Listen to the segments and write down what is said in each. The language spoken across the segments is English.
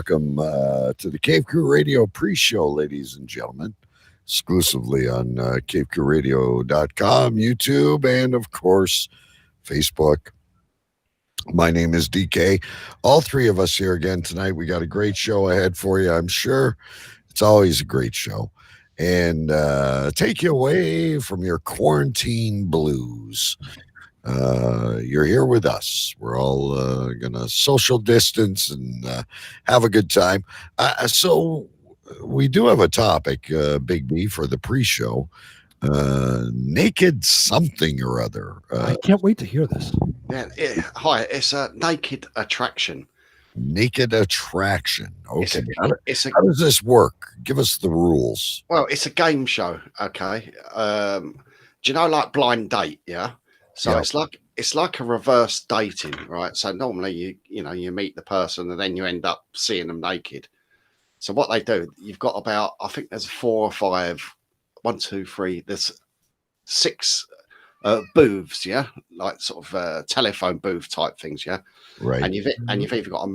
welcome to the Cave Crew Radio pre-show, ladies and gentlemen, exclusively on cavecrewradio.com, YouTube, and of course, Facebook. My name is DK. All three of us here again tonight. We got a great show ahead for you, I'm sure. It's always a great show. And take you away from your quarantine blues. You're here with us. We're all gonna social distance and have a good time. So we do have a topic, Big B, for the pre-show. Naked something or other. I can't wait to hear this. Hi, it's a naked attraction. Naked attraction. Okay. How It's a does this work? Give us the rules. well, it's a game show. Okay. Do you know like blind date? Yeah. So Yeah. it's like a reverse dating, right? So normally you meet the person and then you end up seeing them naked. So what they do, you've got about, I think there's 4 or 5, 1, 2, 3, there's 6 booths, yeah, like sort of telephone booth type things, yeah. Right. And you've either got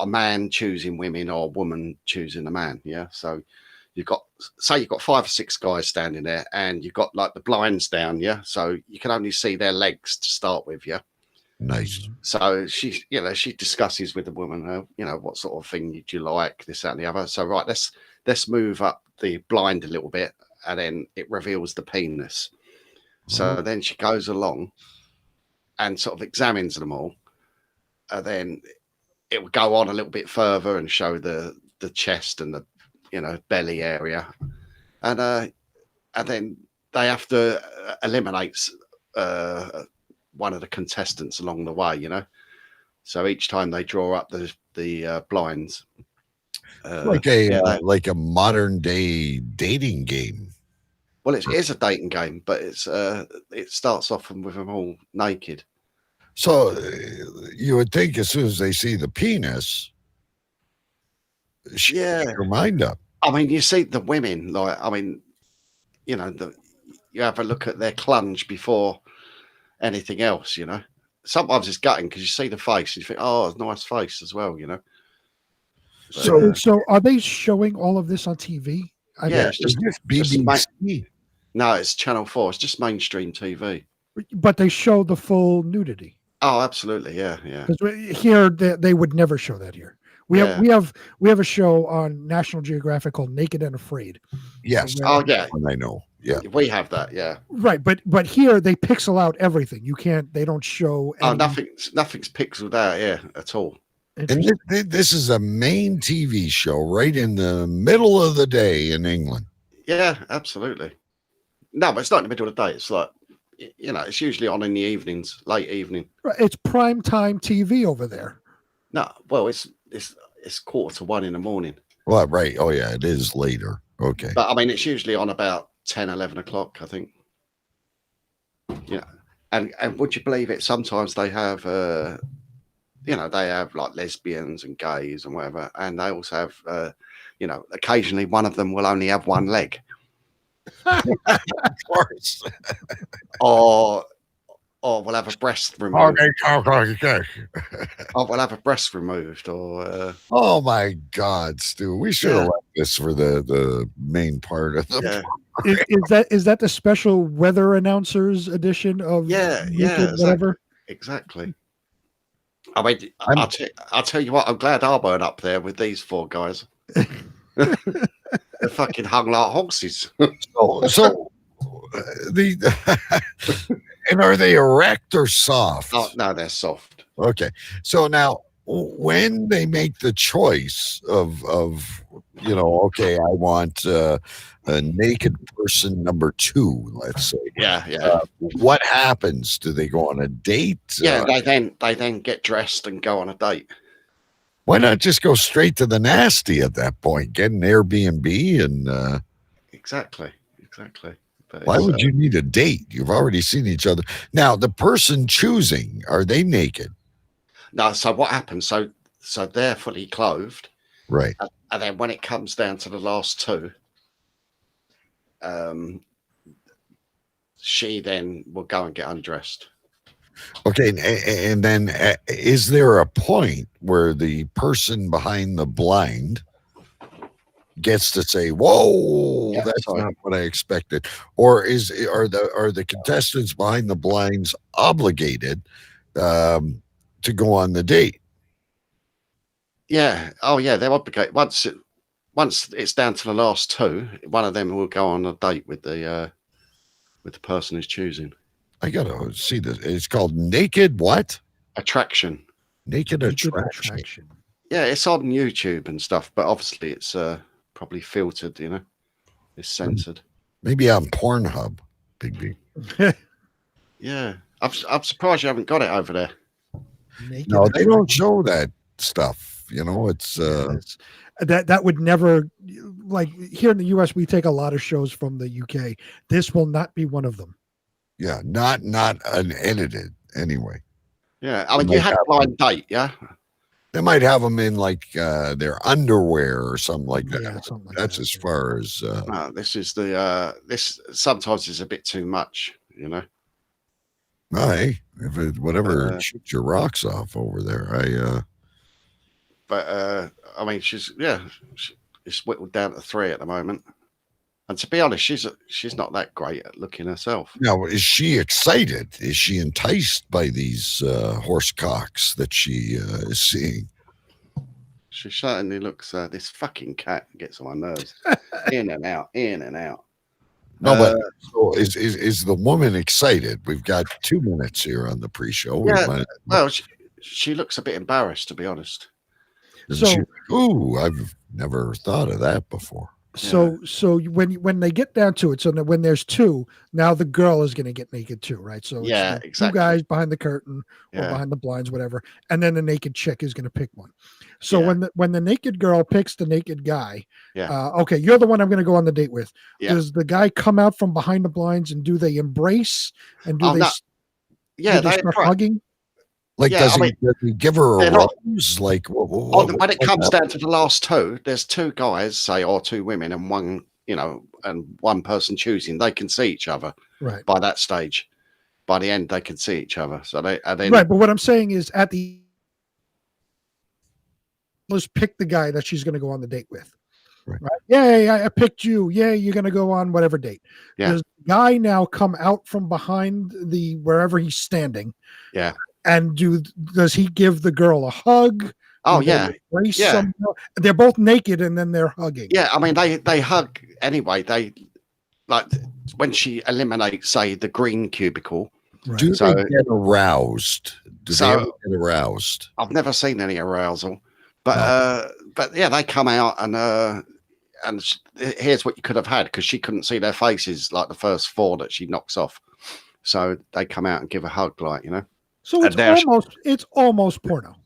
a man choosing women or a woman choosing a man, yeah. So you've got 5 or 6 guys standing there, and you've got like the blinds down, yeah. So you can only see their legs to start with, yeah. Nice. So she discusses with the woman, what sort of thing do you like, this, that, and the other. So right, let's move up the blind a little bit, and then it reveals the penis. So then she goes along and sort of examines them all, and then it will go on a little bit further and show the chest and the belly area, and then they have to eliminate one of the contestants along the way, So each time they draw up the blinds, like a modern day dating game. well, it is a dating game, but it starts off with them all naked. So you would think as soon as they see the penis, she Yeah. make her mind up. I mean, you see the women, like, I mean, you have a look at their clunge before anything else, Sometimes it's gutting because you see the face and you think, oh, it's a nice face as well, So are they showing all of this on TV? Yeah, Is this BBC? No, it's Channel 4. It's just mainstream TV. But they show the full nudity. Oh, absolutely, yeah. Because here they would never show that here. We have a show on National Geographic called Naked and Afraid. Yes. Oh, yeah. I know. Yeah. We have that, yeah. Right, but here they pixel out everything. They don't show any... nothing's pixeled out here at all. And this is a main TV show right in the middle of the day in England. Yeah, absolutely. No, but it's not in the middle of the day. It's like, it's usually on in the evenings, late evening. Right, it's prime time TV over there. No, well, it's 1:45 in the morning. Well, right. Oh, yeah, it is later. Okay. But I mean, it's usually on about 10, 11 o'clock, I think. Yeah. And would you believe it? Sometimes they have, they have like lesbians and gays and whatever. And they also have, occasionally one of them will only have one leg. Of course. Or we'll have a breast removed. Okay. Or we'll have a breast removed. Or Oh my God, Stu! We should have left this for the main part of the. Is that the special weather announcers edition of whatever? Exactly. I mean, I'll tell you what. I'm glad I weren't up there with these 4 guys. They're fucking hung like horses. So and are they erect or soft? Oh, no, they're soft. Okay. So now when they make the choice of okay, I want a naked person number 2, let's say. Yeah. What happens? Do they go on a date? Yeah, they then get dressed and go on a date. Why not just go straight to the nasty at that point? Get an Airbnb and exactly. But why would you need a date? You've already seen each other. Now, the person choosing, are they naked? No. So what happens? So they're fully clothed, right? And then when it comes down to the last 2, she then will go and get undressed. Okay, and then is there a point where the person behind the blind gets to say, "Whoa, Yeah, that's sorry. not what I expected," or are the contestants behind the blinds obligated to go on the date? Yeah. Oh, yeah. They're obligated. Once it's down to the last two, one of them will go on a date with the person who's choosing. I gotta see this. It's called Naked what? Attraction. Naked Naked Attraction. attraction. Yeah, it's on YouTube and stuff, but obviously it's probably filtered. It's censored. Maybe on Pornhub. Big B. Yeah, I'm surprised you haven't got it over there. Naked No, they don't attraction. show that stuff. It's that would never, like here in the US, we take a lot of shows from the UK. This will not be one of them. yeah, not unedited anyway. Yeah, I mean you had Blind Date, yeah. They might have them in like their underwear or something like that. Yeah, something like That's that. as far as No, this is this sometimes is a bit too much. hey, if it whatever shoots your rocks off over there. But I mean it's whittled down to 3 at the moment. And to be honest, she's not that great at looking herself. Now, is she excited? Is she enticed by these horse cocks that she is seeing? She certainly looks. This fucking cat gets on my nerves. In and out, in and out. No, but so is the woman excited? We've got 2 minutes here on the pre-show. Yeah, well, she looks a bit embarrassed, to be honest. Ooh, I've never thought of that before. So when they get down to it, so when there's 2, now the girl is going to get naked too, right? So yeah, it's exactly. 2 guys behind the curtain or behind the blinds, whatever, and then the naked chick is going to pick one. So when the naked girl picks the naked guy, okay, you're the one I'm going to go on the date with. Yeah. Does the guy come out from behind the blinds and do they embrace and do they start hugging? Like, does he give her a rose? Like, when it comes down to the last 2, there's 2 guys, say, or 2 women, and one, and one person choosing. They can see each other, right? By that stage, by the end, they can see each other. So they right. But what I'm saying is, at the let's pick the guy that she's going to go on the date with. Right. Yay, I picked you. Yay, you're going to go on whatever date. Yeah. Does the guy now come out from behind the wherever he's standing? Yeah. And does he give the girl a hug? Oh, yeah. They're both naked and then they're hugging. Yeah, I mean they hug anyway. They like when she eliminates, say, the green cubicle. Right. Do they get aroused? Do they ever get aroused? I've never seen any arousal, but yeah, they come out and here's what you could have had, because she couldn't see their faces like the first 4 that she knocks off. So they come out and give a hug, like. So it's almost porno.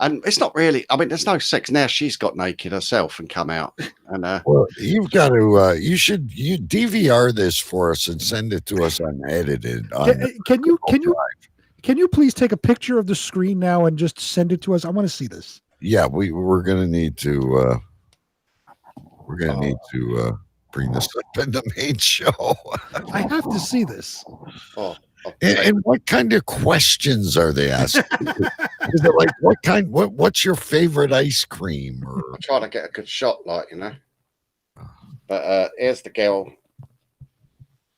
And it's not really. I mean, there's no sex now. She's got naked herself and come out. And well, you've got to. You DVR this for us and send it to us unedited. Can you please take a picture of the screen now and just send it to us? I want to see this. Yeah, we're gonna need to. We're gonna need to bring this up in the main show. I have to see this. Oh. And what kind of questions are they asking? Is it like what's your favorite ice cream? Or I try to get a good shot, like. But here's the girl.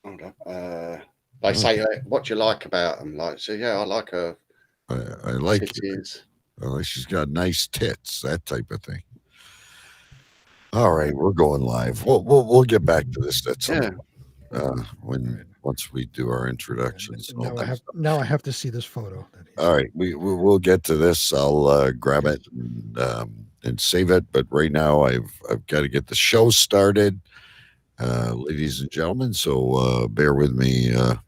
They say, what do you like about them? Like, so yeah, I like her. I like titties. Well, she's got nice tits, that type of thing. All right, we're going live. We'll get back to this at some point, once we do our introductions. Now I have to see this photo. All right, we'll get to this. I'll grab it and save it. But right now, I've got to get the show started, ladies and gentlemen. So bear with me. Bear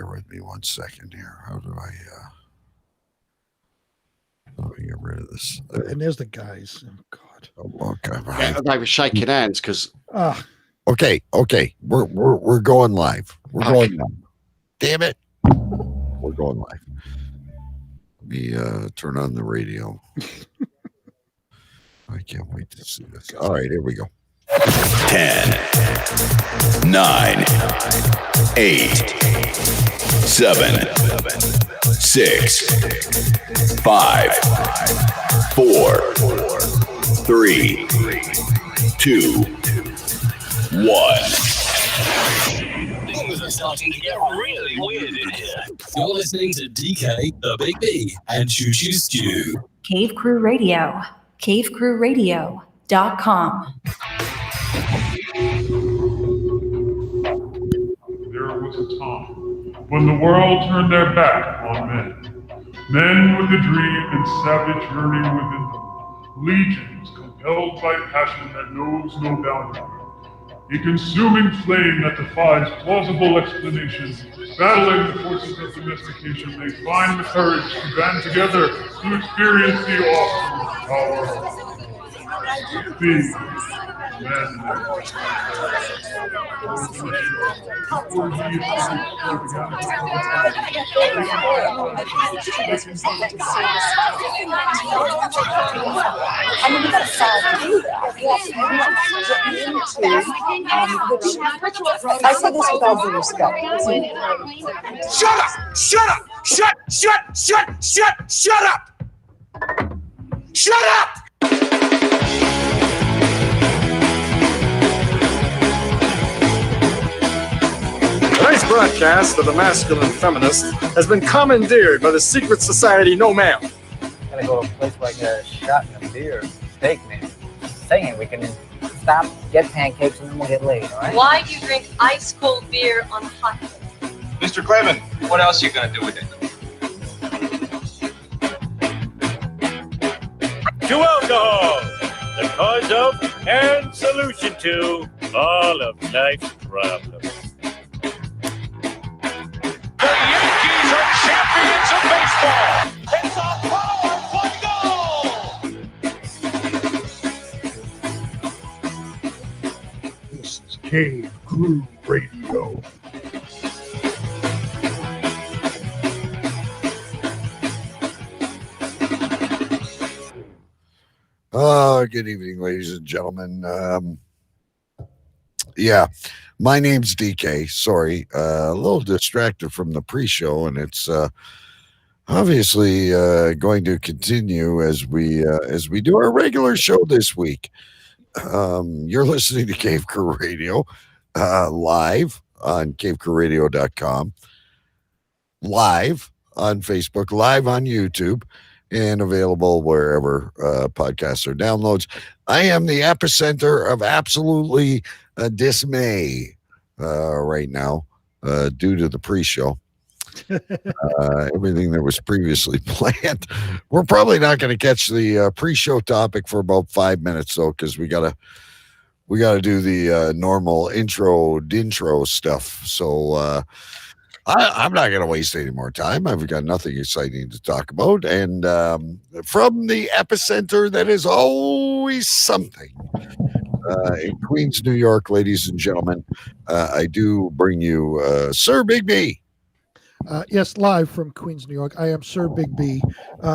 with me 1 second here. How do I? Let me get rid of this. And there's the guys. Oh God. Oh, okay. Yeah, they were shaking hands because. Okay. We're going live. We're going live. Damn it. We're going live. Let me turn on the radio. I can't wait to see this. All right, here we go. 10, 9, 8, 7, 6, 5, 4, 3, 2, 1. Things are starting to get really weird in here. You're listening to DK, the Big B, and Choo Choo Stew. Cave Crew Radio. CaveCrewRadio.com. There was a time when the world turned their back on men. Men with a dream and savage yearning within them. Legions compelled by passion that knows no boundary. A consuming flame that defies plausible explanation. Battling the forces of domestication, they find the courage to band together to experience the awesome power of being men. I say this with all due respect. Shut up! Shut up! Shut up! Shut up! Tonight's broadcast of the Masculine Feminist has been commandeered by the secret society No Ma'am. Gotta go to a place where I get a shot and a beer, steak, man. Saying we can stop, get pancakes, and then we'll get laid, all right? Why do you drink ice cold beer on a hot day? Mr. Clevin, what else are you gonna do with it? To alcohol, the cause of and solution to all of life's problems. The Yankees are champions of baseball! It's a power play goal! This is Cave Crew Radio. Good evening, ladies and gentlemen. Yeah, my name's DK. Sorry, a little distracted from the pre-show, and it's obviously going to continue as we do our regular show this week. You're listening to Cave Crew Radio live on CaveCrewRadio.com, live on Facebook, live on YouTube, and available wherever podcasts or downloads. I am the epicenter of absolutely dismay right now due to the pre-show. Everything that was previously planned. We're probably not going to catch the pre-show topic for about 5 minutes though, because we gotta do the normal intro stuff. So I'm not going to waste any more time. I've got nothing exciting to talk about. And from the epicenter that is always something in Queens, New York, ladies and gentlemen, I do bring you Sir Big B. Yes, live from Queens, New York. I am Sir Big B,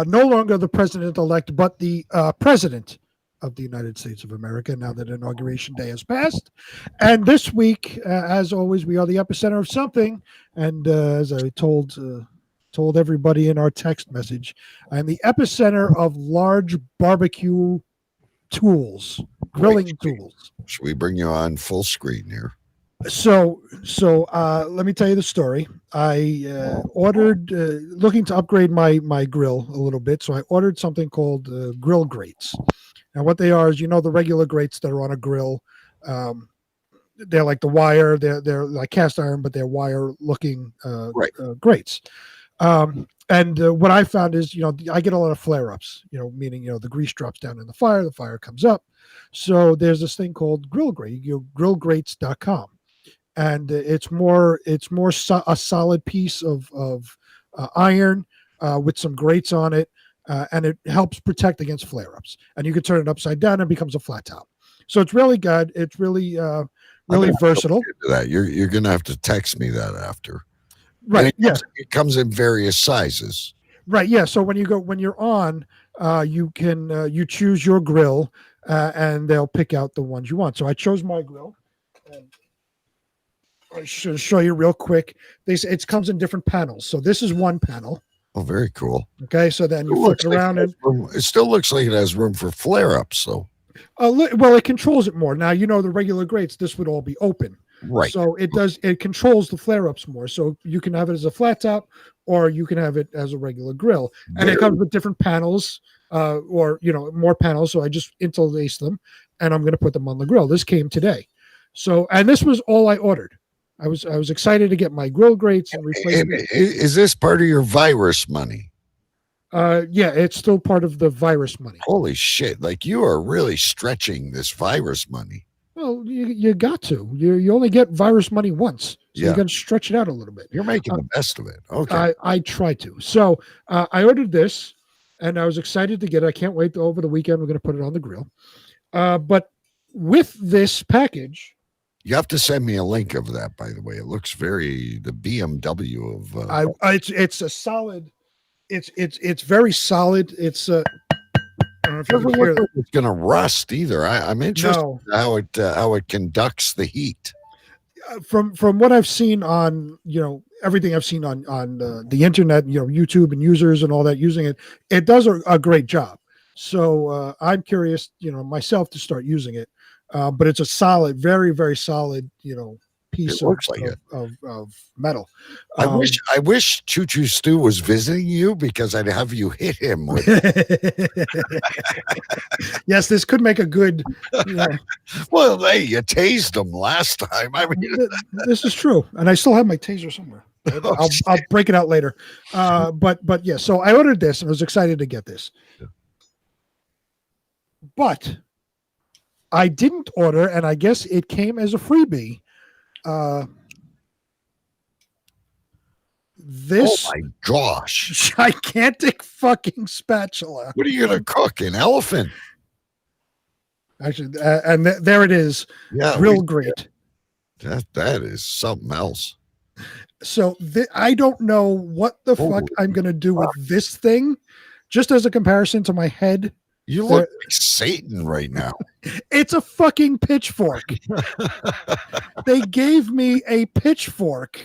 no longer the president-elect, but the president of the United States of America, now that Inauguration Day has passed. And this week, as always, we are the epicenter of something. And as I told everybody in our text message, I am the epicenter of large barbecue tools, grilling tools. Should we bring you on full screen here? So let me tell you the story. I ordered, looking to upgrade my grill a little bit. So I ordered something called grill grates. Now, what they are is, the regular grates that are on a grill. They're like the wire. They're like cast iron, but they're wire-looking grates. And what I found is, I get a lot of flare-ups. Meaning, the grease drops down in the fire comes up. So there's this thing called grill grate. You go grillgrates.com, and it's more a solid piece of iron with some grates on it. And it helps protect against flare-ups. And you can turn it upside down and it becomes a flat top. So it's really good. It's really versatile. That you're going to have to text me that after. Right. It comes in various sizes. Right. Yeah. So when you're on, you can you choose your grill, and they'll pick out the ones you want. So I chose my grill. I should show you real quick. It comes in different panels. So this is one panel. Oh, very cool. Okay, so then you flip it around and it still looks like it has room for flare-ups. So, well, it controls it more. Now, the regular grates, this would all be open. Right. So it controls the flare-ups more. So you can have it as a flat top or you can have it as a regular grill. And it comes with different panels or more panels. So I just interlace them and I'm going to put them on the grill. This came today. So, and this was all I ordered. I was excited to get my grill grates and replace them. Is this part of your virus money? Yeah, it's still part of the virus money. Holy shit. Like you are really stretching this virus money. Well, you got to. You only get virus money once. So Yeah. you got to stretch it out a little bit. You're making the best of it. Okay. I try to. So I ordered this and I was excited to get it. I can't wait over the weekend. We're going to put it on the grill. But with this package, You have to send me a link of that, by the way. It looks the BMW of. it's a solid. It's very solid. It's I don't know if you doesn't can hear look like it's going to rust either. I'm interested No. in how it conducts the heat. From what I've seen on everything I've seen on the internet, YouTube and users and all that using it, it does a great job. So I'm curious, myself to start using it. But it's a solid, very very solid, piece of metal. I wish Choo Choo Stu was visiting you because I'd have you hit him with it. Yes, this could make a good. Well, hey, you tased him last time. I mean, This is true, and I still have my taser somewhere. I'll break it out later. But yeah, so I ordered this and I was excited to get this. But I didn't order, and I guess it came as a freebie. This oh my gosh, gigantic fucking spatula. what are you gonna cook? An elephant? Actually, and there it is. Yeah, Grill grate. That is something else. So I don't know what the fuck I'm gonna do with this thing. Just as a comparison to my head. You look like Satan right now. It's a fucking pitchfork. They gave me a pitchfork.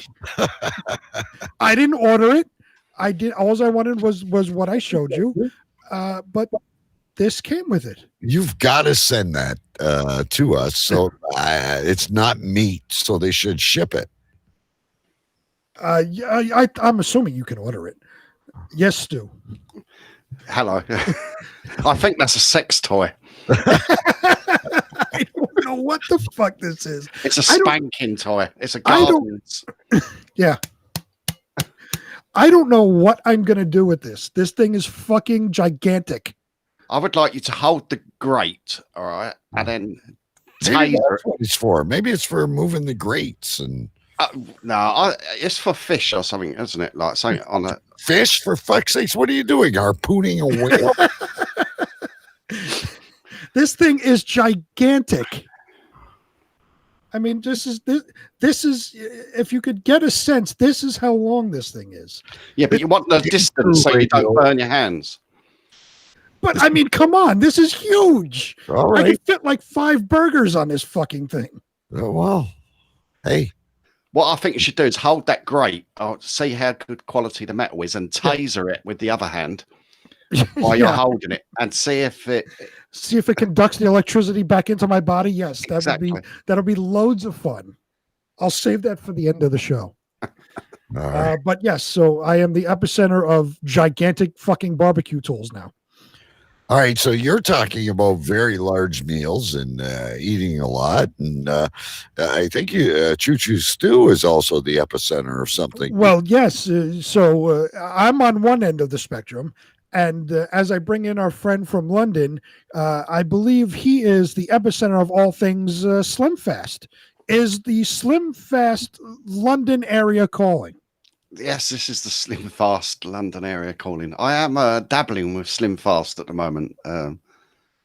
I didn't order it. I did. All I wanted was what I showed you. But this came with it. You've got to send that to us. So it's not meat, so they should ship it. Yeah, I'm assuming you can order it. Yes, Stu. Hello. I think that's a sex toy. I don't know what the fuck this is. It's a spanking toy. It's a garden's. Yeah. I don't know what I'm going to do with this. This thing is fucking gigantic. I would like you to hold the grate, all right, and then Maybe taser that's what it's for. Maybe it's for moving the grates and. It's for fish or something, isn't it? Like something on a fish, for fuck's sakes. What are you doing? Harpooning a whale? This thing is gigantic. I mean, this is if you could get a sense, this is how long this thing is. Yeah, but you want the distance so you don't burn your hands. But I mean, come on, this is huge. All right. I could fit like 5 burgers on this fucking thing. Well, hey. What I think you should do is hold that grate, see how good quality the metal is, and taser it with the other hand while you're holding it, and see if it conducts the electricity back into my body. Yes, Exactly. that'll be loads of fun. I'll save that for the end of the show. But yes, so I am the epicenter of gigantic fucking barbecue tools now. All right, so you're talking about very large meals and eating a lot, and I think Choo Choo Stew is also the epicenter of something. Well, yes. So I'm on one end of the spectrum, and as I bring in our friend from London, I believe he is the epicenter of all things Slim Fast. Is the Slim Fast London area calling? Yes, this is the Slim Fast London area calling. I am dabbling with Slim Fast at the moment. Now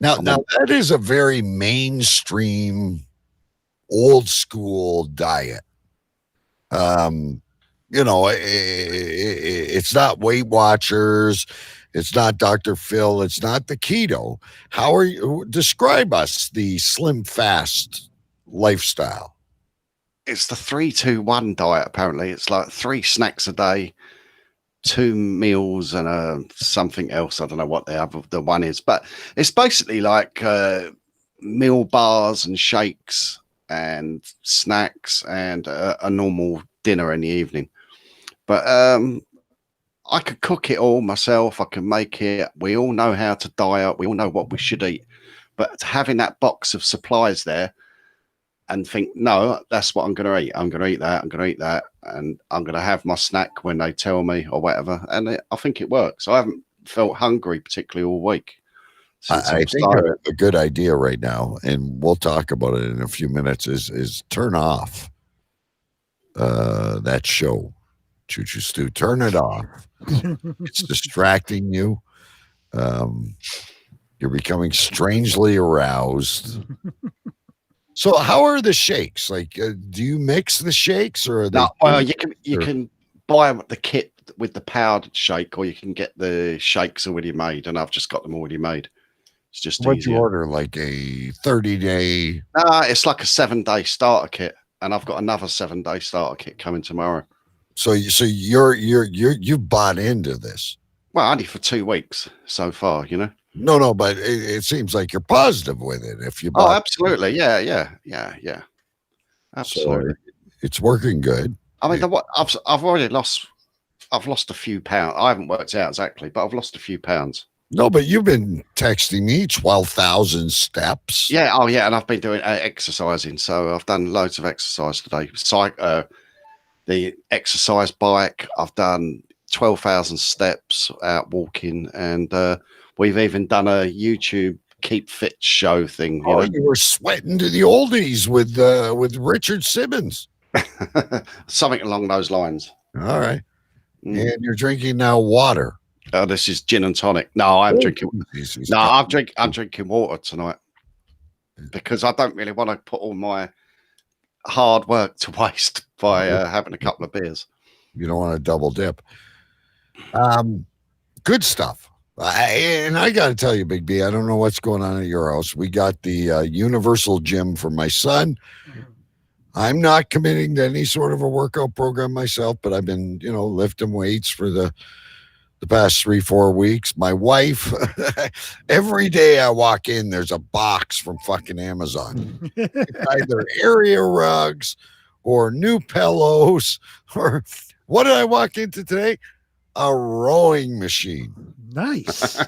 that is a very mainstream, old school diet. It's not Weight Watchers, it's not Dr. Phil, it's not the keto. How are you? Describe us the Slim Fast lifestyle. it's the 3-2-1 diet. Apparently, it's like 3 snacks a day, 2 meals, and something else. I don't know what the one is, but it's basically like meal bars and shakes and snacks and a normal dinner in the evening. But I could cook it all myself. I can make it. We all know how to diet. We all know what we should eat. But having that box of supplies there and think, no, that's what I'm going to eat. I'm going to eat that. I'm going to eat that. And I'm going to have my snack when they tell me or whatever. And I think it works. I haven't felt hungry particularly all week. I think a good idea right now, and we'll talk about it in a few minutes, is turn off that show, Choo Choo Stew. Turn it off. It's distracting you. You're becoming strangely aroused. So how are the shakes? Like, do you mix the shakes, or are they? No, well, you can buy the kit with the powdered shake, or you can get the shakes already made, and I've just got them already made. It's just What'd easier. you order? Like a 30-day? It's like a 7-day starter kit, and I've got another 7-day starter kit coming tomorrow. So you've bought into this? Well, only for 2 weeks so far, you know. No, but it seems like you're positive with it. If you Oh, absolutely, yeah. Absolutely, so it's working good. I mean, I've already lost. I've lost a few pounds. I haven't worked out exactly, but I've lost a few pounds. No, but you've been texting me 12,000 steps. Yeah, and I've been doing exercising. So I've done loads of exercise today. The exercise bike. I've done 12,000 steps out walking, and we've even done a YouTube keep fit show thing. You were sweating to the oldies with Richard Simmons. Something along those lines. All right. And you're drinking now water. Oh, this is gin and tonic. No, I'm drinking. No, I'm drinking water tonight because I don't really want to put all my hard work to waste by having a couple of beers. You don't want to double dip. Good stuff. And I got to tell you, Big B, I don't know what's going on at your house. We got the universal gym for my son. I'm not committing to any sort of a workout program myself, but I've been, lifting weights for the past 3-4 weeks. My wife, every day I walk in, there's a box from fucking Amazon. It's either area rugs or new pillows, or what did I walk into today? A rowing machine. Nice.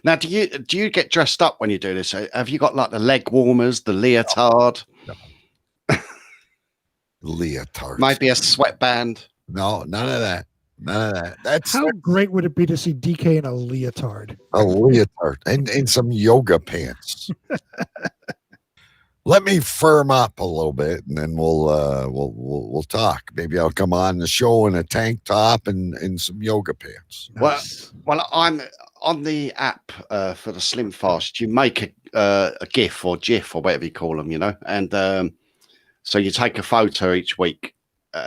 Now, do you get dressed up when you do this? Have you got like the leg warmers, the leotard? No. Leotard. Maybe a sweatband? No, none of that. None of that. How great would it be to see DK in a leotard? A leotard and some yoga pants. Let me firm up a little bit, and then we'll talk. Maybe I'll come on the show in a tank top and some yoga pants. Nice. Well, I'm on the app for the Slim Fast. You make a GIF or GIF or whatever you call them, and so you take a photo each week,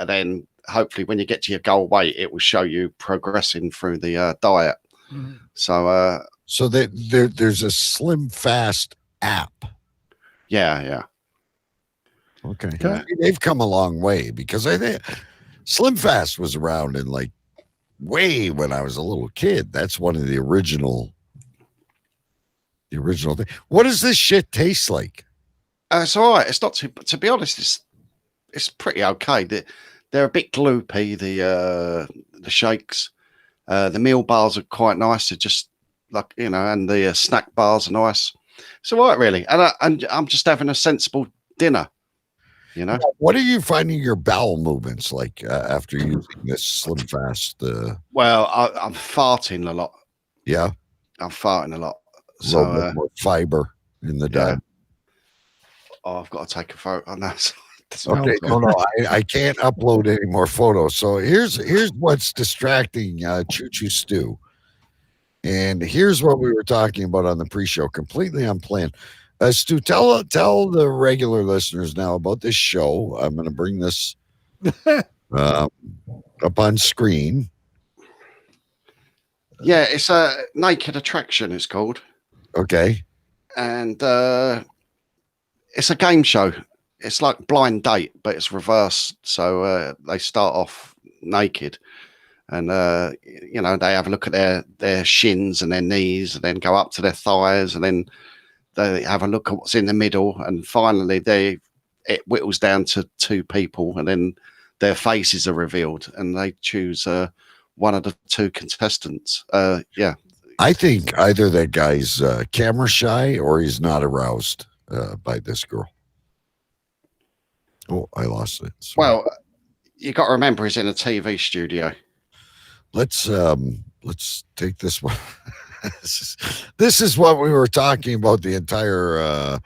then hopefully when you get to your goal weight, it will show you progressing through the diet. Mhm. So there's a Slim Fast app. Yeah. Okay. They've come a long way, because I think Slim Fast was around in way when I was a little kid. That's one of the original thing. What does this shit taste like? It's all right. It's not too. To be honest, it's pretty okay. They're a bit gloopy. The shakes, the meal bars are quite nice. They're just like and the snack bars are nice. It's all right, really. And I'm just having a sensible dinner. What are you finding your bowel movements like after using this Slim Fast? Well, I'm farting a lot. Yeah, I'm farting a lot. A little bit more fiber in the diet. Oh, I've got to take a photo. No, okay, no, I can't upload any more photos. So here's what's distracting Choo Choo Stew. And here's what we were talking about on the pre-show, completely unplanned. Stu, tell the regular listeners now about this show. I'm going to bring this up on screen. Yeah, it's a Naked Attraction, it's called. Okay. And it's a game show. it's like Blind Date, but it's reversed. So they start off naked, and they have a look at their shins and their knees, and then go up to their thighs, and then they have a look at what's in the middle, and finally it whittles down to 2 people, and then their faces are revealed, and they choose one of the 2 contestants. I think either that guy's camera shy or he's not aroused by this girl. Oh, I lost it. Sorry. Well, you got to remember he's in a TV studio. Let's take this one. This is what we were talking about the entire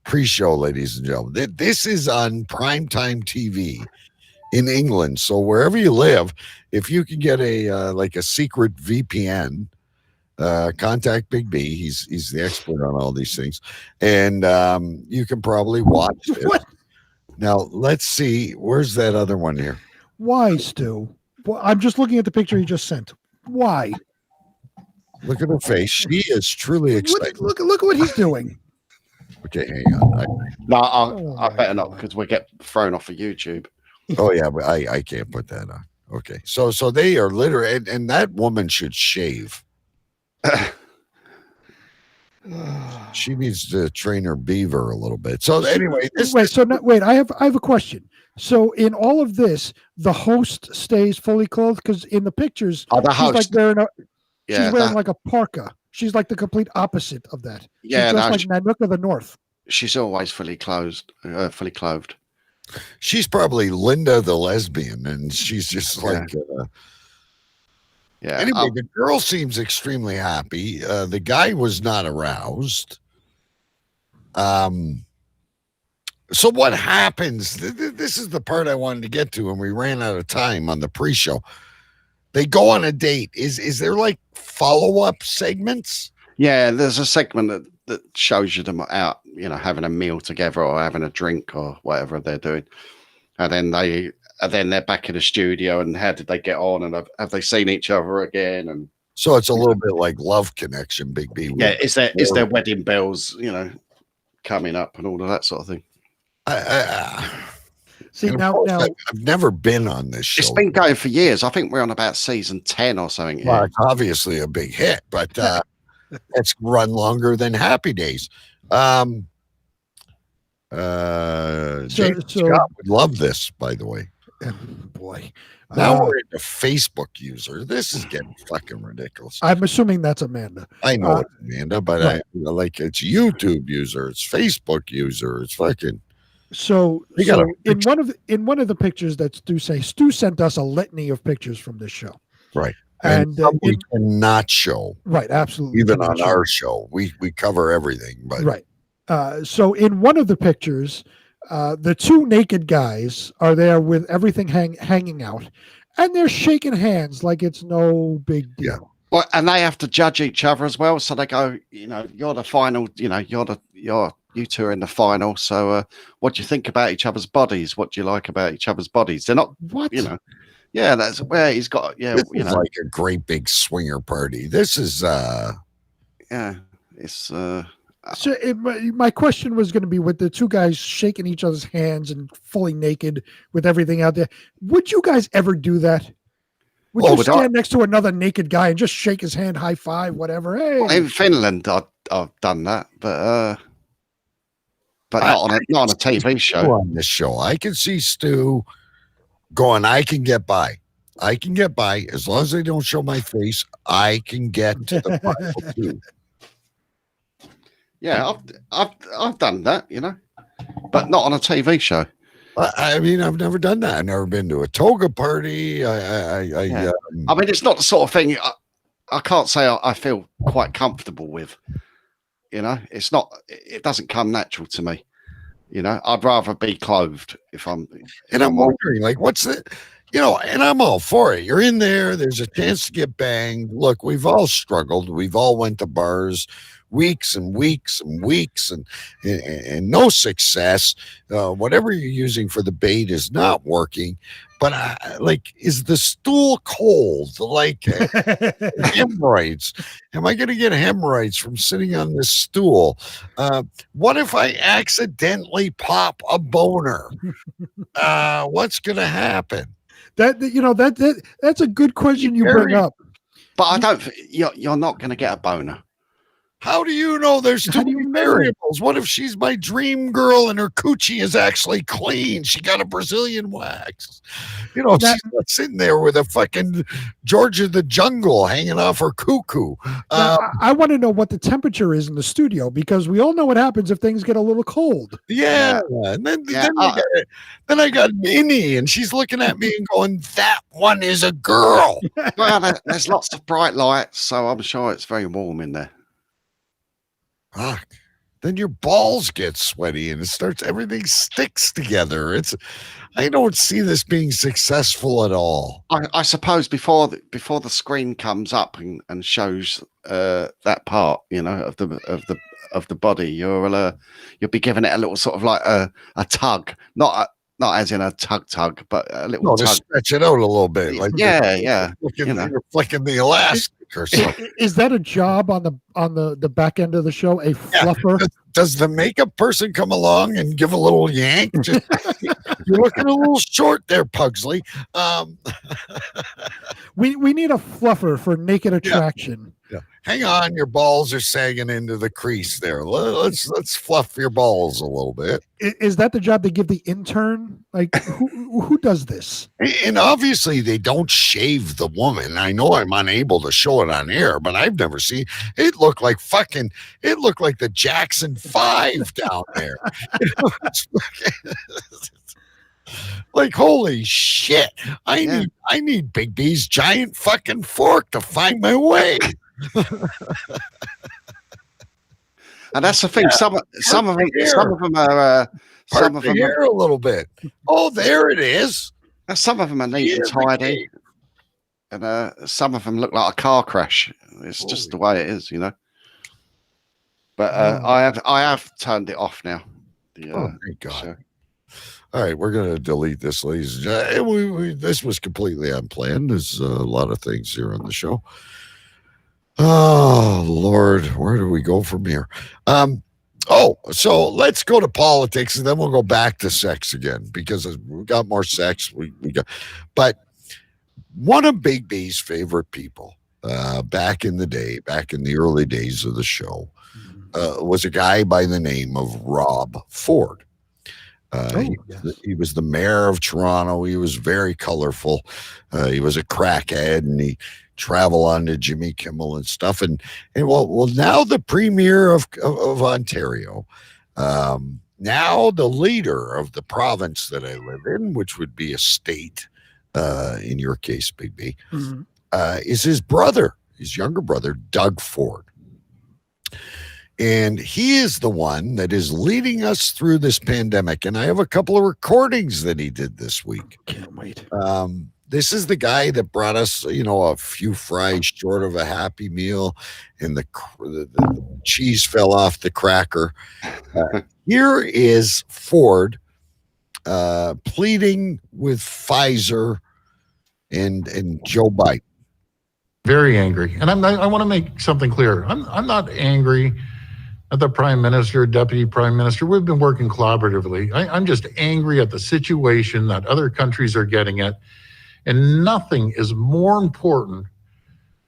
pre-show, ladies and gentlemen. This is on primetime TV in England. So wherever you live, if you can get a secret VPN, contact Big B. He's the expert on all these things, and you can probably watch it. What? Now let's see. Where's that other one here? Why, Stu? Well, I'm just looking at the picture you just sent. Why? Look at her face. She is truly excited. Look at what he's doing. Okay, hang on. I better not, because we get thrown off of YouTube. Oh yeah, but I can't put that on. Okay, so they are literally, and that woman should shave. She needs to train her beaver a little bit. So anyway, I have a question. So in all of this, the host stays fully clothed, because in the pictures, she's wearing like a parka. She's like the complete opposite of that. Yeah, she's like Nanook of the North. She's always fully clothed. She's probably Linda the lesbian, and she's just like. Anyway, the girl seems extremely happy. The guy was not aroused. So what happens? This is the part I wanted to get to, and we ran out of time on the pre-show. They go on a date. Is there like follow-up segments? Yeah, there's a segment that shows you them out, having a meal together or having a drink or whatever they're doing, and then they're back in the studio. And how did they get on? And have they seen each other again? And so it's a little bit like Love Connection, Big B. Yeah, is there wedding bells, coming up and all of that sort of thing? See, now I've never been on this show. It's been going for years. I think we're on about season 10 or something. Well, it's obviously a big hit, but it's run longer than Happy Days. James Scott would love this, by the way. Boy. Now we're into Facebook user. This is getting fucking ridiculous. I'm assuming that's Amanda. I know it's Amanda, but it's YouTube user, it's Facebook user, it's fucking. So in one of the pictures that Stu sent us a litany of pictures from this show. Right. And we cannot show. Right, absolutely. Even on our show. We cover everything. But right. So in one of the pictures, the 2 naked guys are there with everything hanging out, and they're shaking hands like it's no big deal. Yeah. Well, and they have to judge each other as well. So they go, you're the final, you 2 are in the final. So what do you think about each other's bodies? What do you like about each other's bodies? They're not, yeah, that's where he's got, this is like a great big swinger party. This is, it's, so my question was going to be, with the 2 guys shaking each other's hands and fully naked with everything out there, would you guys ever do that? Would you stand next to another naked guy and just shake his hand, high five, whatever? Hey. Well, in Finland, I've done that, but not on a TV show. On this show, I can see Stu going, I can get by. I can get by as long as they don't show my face. I can get to the final 2. Yeah, I've done that, but not on a TV show. I mean, I've never done that. I've never been to a toga party. I mean, it's not the sort of thing I can't say I feel quite comfortable with. It's not. It doesn't come natural to me. I'd rather be clothed if I'm. And I'm wondering, like, what's the, and I'm all for it. You're in there. There's a chance to get banged. Look, we've all struggled. We've all went to bars. weeks and weeks and weeks and no success. Whatever you're using for the bait is not working. But like, is the stool cold? Like hemorrhoids? Am I going to get hemorrhoids from sitting on this stool? What if I accidentally pop a boner? What's going to happen? That's a good question you bring up. But I don't. You're not going to get a boner. How do you know there's too many variables? What if she's my dream girl and her coochie is actually clean? She got a Brazilian wax. She's not sitting there with a fucking George of the Jungle hanging off her cuckoo. I want to know what the temperature is in the studio, because we all know what happens if things get a little cold. Yeah. And then I got Minnie, and she's looking at me and going, that one is a girl. Well, there's lots of bright lights, so I'm sure it's very warm in there. Fuck. Then your balls get sweaty and everything sticks together. I don't see this being successful at all. I suppose before the screen comes up and shows that part, of the body, you'll be giving it a little sort of like a tug, not as in a tug, but a little tug. To stretch it out a little bit. Like yeah. You're flicking the elastic or something. Is that a job on the back end of the show? A fluffer? Does the makeup person come along and give a little yank? You're looking a little short there, Pugsley. We need a fluffer for naked attraction. Yeah. Hang on, your balls are sagging into the crease there. Let's fluff your balls a little bit. Is that the job they give the intern? Like, who does this? And obviously they don't shave the woman. I know I'm unable to show it on air, but I've never seen it. Looked like the Jackson 5 down there. Like, holy shit. I need Big B's giant fucking fork to find my way. And that's the thing. Some of them are a little bit. Oh, there it is. Some of them are neat and tidy, and some of them look like a car crash. It's just the way it is, But I have turned it off now. Thank God. Show. All right, we're going to delete this, ladies and gentlemen. This was completely unplanned. There's a lot of things here on the show. Oh, Lord, where do we go from here? So let's go to politics, and then we'll go back to sex again, because we got more sex. But one of Big B's favorite people back in the early days of the show, was a guy by the name of Rob Ford. He was the mayor of Toronto. He was very colorful. He was a crackhead, and he traveled on to Jimmy Kimmel and stuff. And well, now the premier of Ontario, now the leader of the province that I live in, which would be a state, in your case, Big B, is his younger brother, Doug Ford. And he is the one that is leading us through this pandemic. And I have a couple of recordings that he did this week. Can't wait. This is the guy that brought us, a few fries short of a Happy Meal, and the cheese fell off the cracker. Here is Ford pleading with Pfizer and Joe Biden. Very angry. And I want to make something clear. I'm not angry at the prime minister, deputy prime minister. We've been working collaboratively. I'm just angry at the situation that other countries are getting at. And nothing is more important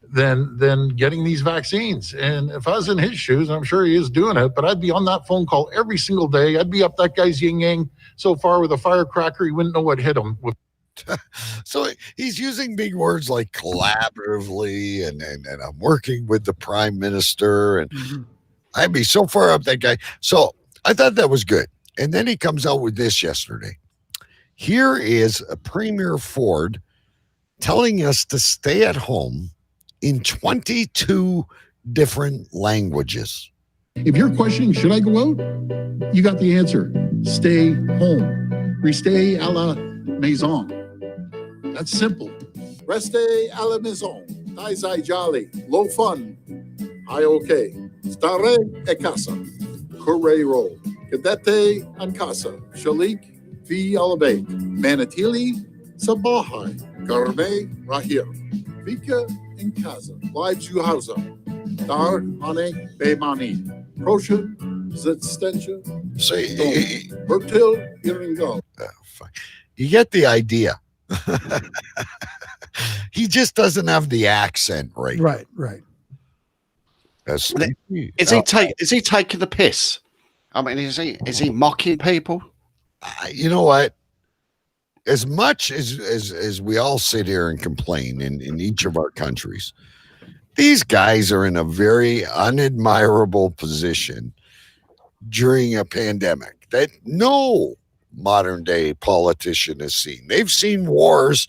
than getting these vaccines. And if I was in his shoes, I'm sure he is doing it, but I'd be on that phone call every single day. I'd be up that guy's yin-yang so far with a firecracker, he wouldn't know what hit him. So he's using big words like collaboratively and I'm working with the prime minister, and I'd be so far up that guy. So I thought that was good. And then he comes out with this yesterday. Here is a Premier Ford telling us to stay at home in 22 different languages. If you're questioning, should I go out? You got the answer. Stay home. Restez à la maison. That's simple. Restez à la maison. Nice, jolly. Low fun. High okay. Stare e casa. Correro. Cadete an casa. Shalik fi alabay. Manatili sa bahay. Garbe rahir. Vika in casa. Live juharza. Dar mane be mani. Proshin zitstencha. See, Bertil iringo. you get the idea. He just doesn't have the accent right. Right. Is he taking the piss? I mean, is he mocking people? You know what? As much as we all sit here and complain in each of our countries, these guys are in a very unadmirable position during a pandemic that no modern day politician has seen. They've seen wars,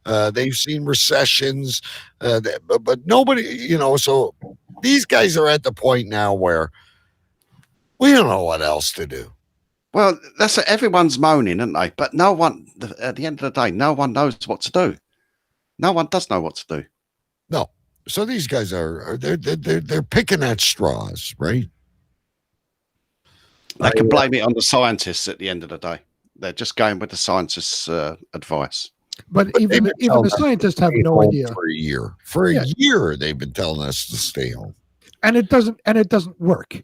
they've seen recessions, but nobody, so these guys are at the point now where we don't know what else to do. Well, that's it. Everyone's moaning, aren't they? But no one, at the end of the day, no one knows what to do. No one does know what to do. No. So these guys they're picking at straws, right? They can blame it on the scientists at the end of the day. They're just going with the scientists' advice. But even the scientists have no idea. For a year. For a year, they've been telling us to stay home. And it doesn't work.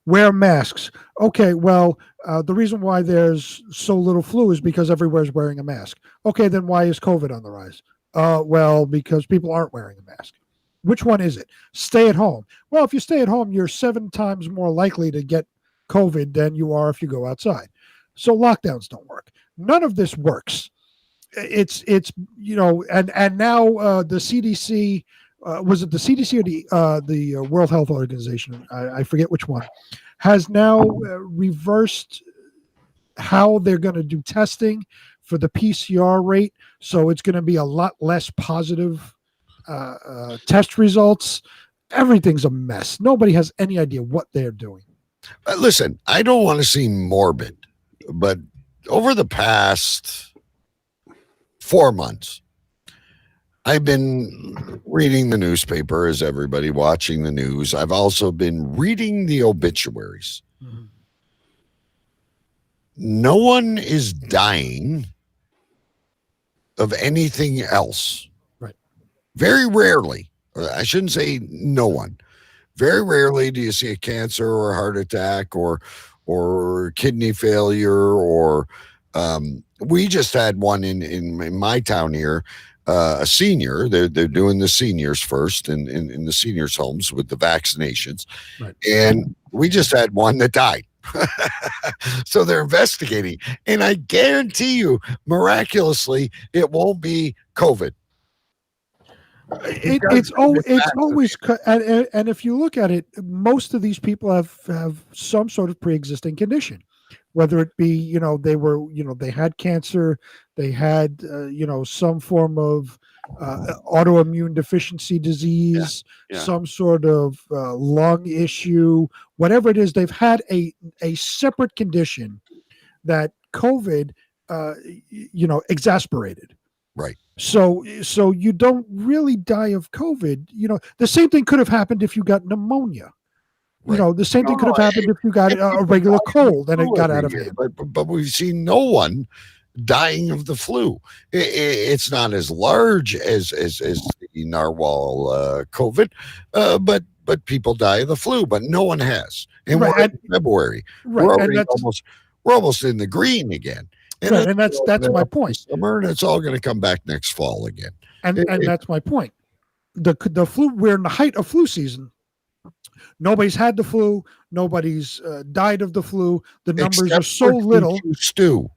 Wear masks. Okay, well, the reason why there's so little flu is because everywhere's wearing a mask. Okay, then why is COVID on the rise? Well, because people aren't wearing a mask. Which one is it? Stay at home. Well, if you stay at home, you're 7 times more likely to get COVID than you are if you go outside. So lockdowns don't work. None of this works. It's and now the CDC. Was it the CDC or the World Health Organization? I forget which one. Has now reversed how they're going to do testing for the PCR rate, so it's going to be a lot less positive test results. Everything's a mess. Nobody has any idea what they're doing. Listen, I don't want to seem morbid, but over the past 4 months, I've been reading the newspaper as everybody, watching the news. I've also been reading the obituaries. Mm-hmm. No one is dying of anything else. Right. Very rarely. I shouldn't say no one. Very rarely do you see a cancer or a heart attack or kidney failure or we just had one in my town here. A senior, they're doing the seniors first in the seniors' homes with the vaccinations. Right. And we just had one that died. So they're investigating. And I guarantee you, miraculously, it won't be COVID. It's always, and if you look at it, most of these people have some sort of pre-existing condition. Whether it be, they had cancer, they had, some form of autoimmune deficiency disease, some sort of lung issue, whatever it is, they've had a separate condition that COVID, exacerbated. Right. So you don't really die of COVID. The same thing could have happened if you got pneumonia. Right. The same thing could have happened if you got a regular cold and it got out of hand. But we've seen no one dying of the flu. It's not as large as the narwhal COVID, but people die of the flu. But no one has. And we're in February. Right. We're almost in the green again. And that's my point. Summer, and it's all going to come back next fall again. And that's my point. The flu. We're in the height of flu season. Nobody's had the flu. Nobody's died of the flu. The numbers are so little. Stu.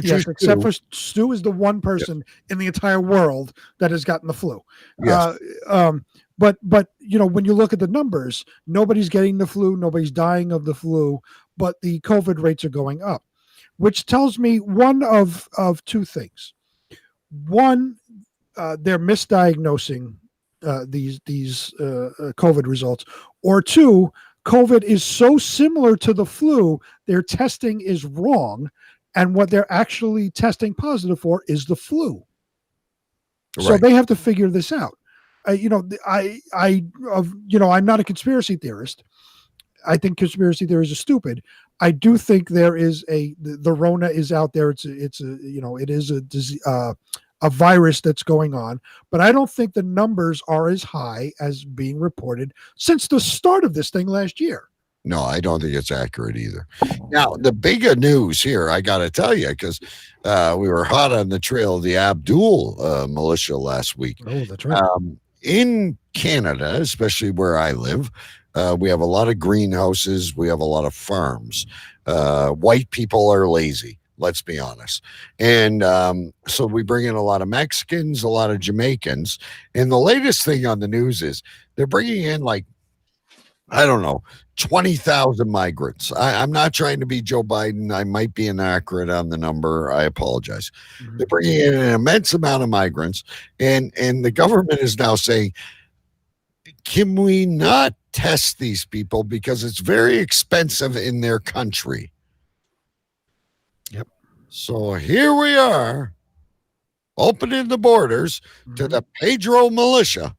Yes, except for Stu is the one person in the entire world that has gotten the flu. Yes. But when you look at the numbers, nobody's getting the flu. Nobody's dying of the flu. But the COVID rates are going up, which tells me one of two things. One, they're misdiagnosing these COVID results, or two, COVID is so similar to the flu, their testing is wrong, and what they're actually testing positive for is the flu. Right. So they have to figure this out. I'm not a conspiracy theorist. I think conspiracy theories are stupid. I do think there is the Rona is out there. It is a virus that's going on, but I don't think the numbers are as high as being reported since the start of this thing last year. No, I don't think it's accurate either. Now, the bigger news here, I got to tell you, because we were hot on the trail of the Abdul militia last week. Oh, that's right. In Canada, especially where I live, we have a lot of greenhouses. We have a lot of farms. White people are lazy. Let's be honest. And so we bring in a lot of Mexicans, a lot of Jamaicans. And the latest thing on the news is they're bringing in I don't know, 20,000 migrants. I'm not trying to be Joe Biden. I might be inaccurate on the number. I apologize. Mm-hmm. They're bringing in an immense amount of migrants. And the government is now saying, can we not test these people because it's very expensive in their country? Yep. So here we are, opening the borders to the Pedro militia.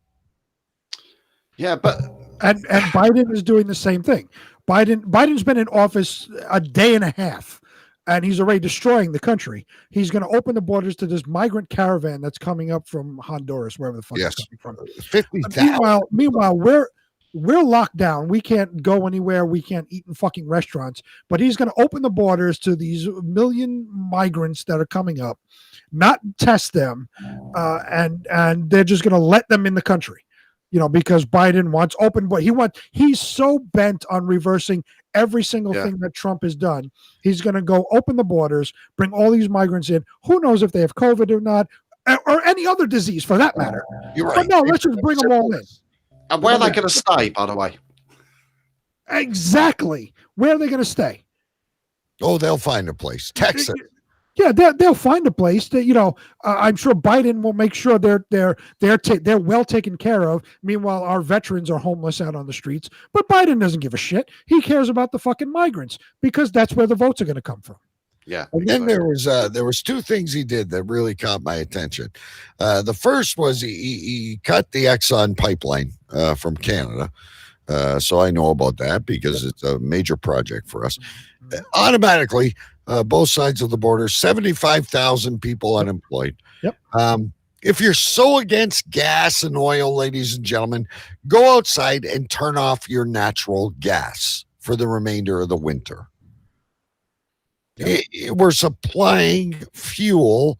Yeah, but and Biden is doing the same thing. Biden's been in office a day and a half, and he's already destroying the country. He's going to open the borders to this migrant caravan that's coming up from Honduras, wherever the fuck it's coming from. 50,000. Meanwhile, we're locked down. We can't go anywhere. We can't eat in fucking restaurants. But he's going to open the borders to these million migrants that are coming up, not test them, and they're just going to let them in the country. Because Biden wants open, but he's so bent on reversing every single thing that Trump has done. He's going to go open the borders, bring all these migrants in. Who knows if they have COVID or not, or any other disease for that matter. You're right. But no, let's just bring them all in. And where are they going to stay, by the way? Exactly. Where are they going to stay? Oh, they'll find a place. Texas. Yeah, they'll find a place that I'm sure Biden will make sure they're well taken care of. Meanwhile, our veterans are homeless out on the streets. But Biden doesn't give a shit. He cares about the fucking migrants because that's where the votes are going to come from. Yeah. And then there was two things he did that really caught my attention. The first was he cut the Exxon pipeline from Canada. So I know about that because it's a major project for us. Automatically, both sides of the border, 75,000 people unemployed. Yep. If you're so against gas and oil, ladies and gentlemen, go outside and turn off your natural gas for the remainder of the winter. Yep. We're supplying fuel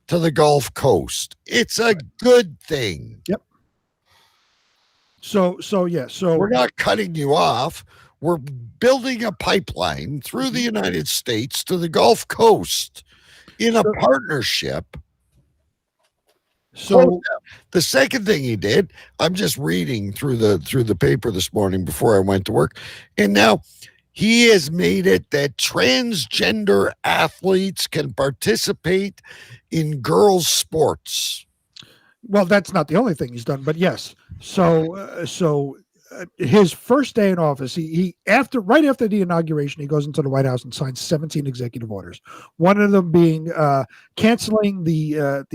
to the Gulf Coast. It's a good thing. Yep. So we're not cutting you off. We're building a pipeline through the United States to the Gulf Coast in a partnership. So the second thing he did, I'm just reading through the paper this morning before I went to work, and now he has made it that transgender athletes can participate in girls' sports. Well, that's not the only thing he's done, but yes. So his first day in office, he right after the inauguration, he goes into the White House and signs 17 executive orders. One of them being canceling the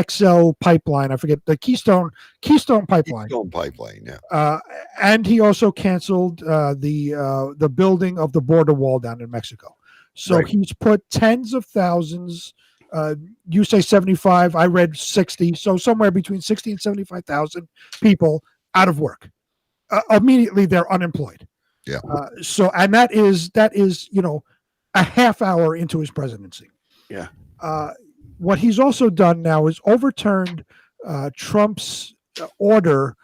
XL pipeline. I forget the Keystone pipeline. Keystone pipeline, yeah. And he also canceled the building of the border wall down in Mexico. So he's put tens of thousands. You say 75. I read 60. So somewhere between 60 and 75,000 people out of work. Immediately they're unemployed. Yeah. So that is a half hour into his presidency. Yeah. What he's also done now is overturned Trump's order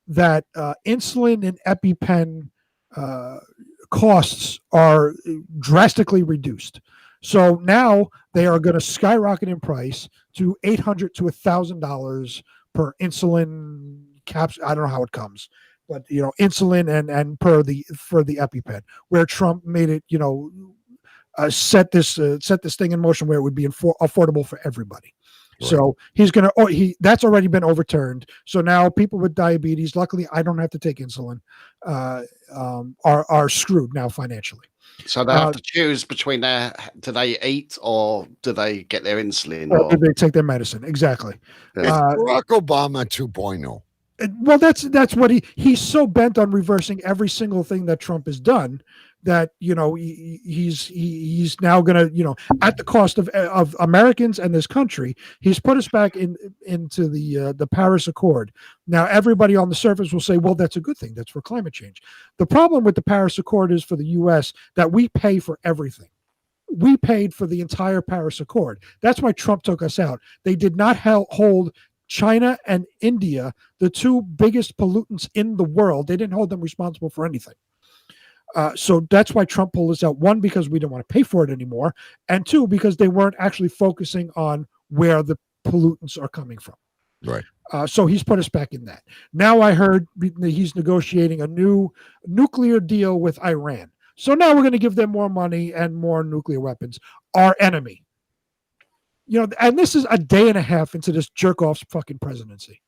that insulin and EpiPen costs are drastically reduced. So now they are going to skyrocket in price to $800 to $1,000 per insulin caps. I don't know how it comes. But insulin and for the EpiPen, where Trump made it, set this thing in motion where it would be affordable for everybody. Right. So he's gonna. That's already been overturned. So now people with diabetes, luckily I don't have to take insulin, are screwed now financially. So they have to choose between do they eat or do they get their insulin? Or do they take their medicine? Exactly. It's Barack Obama 2.0. Well, that's what he's so bent on reversing every single thing that Trump has done that he's now going to at the cost of Americans and this country, he's put us back into the Paris Accord. Now everybody on the surface will say, well, that's a good thing, that's for climate change. The problem with the Paris Accord is for the US that we pay for everything. We paid for the entire Paris Accord. That's why Trump took us out. They did not hold China and India, the two biggest pollutants in the world. They didn't hold them responsible for anything. So that's why Trump pulled us out. One, because we didn't want to pay for it anymore. And two, because they weren't actually focusing on where the pollutants are coming from. Right. So he's put us back in that. Now I heard he's negotiating a new nuclear deal with Iran. So now we're going to give them more money and more nuclear weapons. Our enemy. And this is a day and a half into this jerk-off's fucking presidency.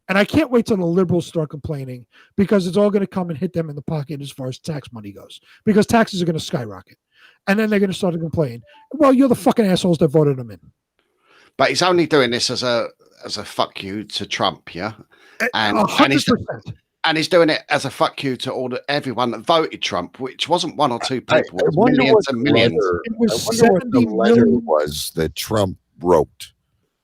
And I can't wait till the liberals start complaining because it's all going to come and hit them in the pocket as far as tax money goes. Because taxes are going to skyrocket. And then they're going to start to complain. Well, you're the fucking assholes that voted them in. But he's only doing this as a fuck you to Trump, yeah? And 100%. And he's doing it as a fuck you to everyone that voted Trump, which wasn't one or two people. It was millions and millions. It was I wonder what the 70 letter million. was that Trump wrote.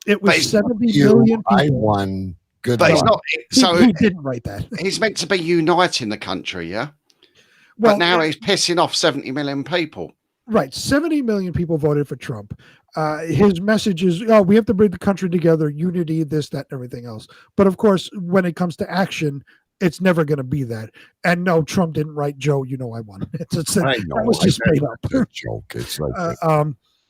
It was 70 You, million people. I won. Good But luck. he's not. So he didn't write that. He's meant to be uniting the country, yeah? Well, but now he's pissing off 70 million people. Right. 70 million people voted for Trump. His message is, we have to bring the country together, unity, this, that, and everything else. But of course, when it comes to action, it's never going to be that. And no, Trump didn't write, Joe, I won. That was just made up. A joke. It's like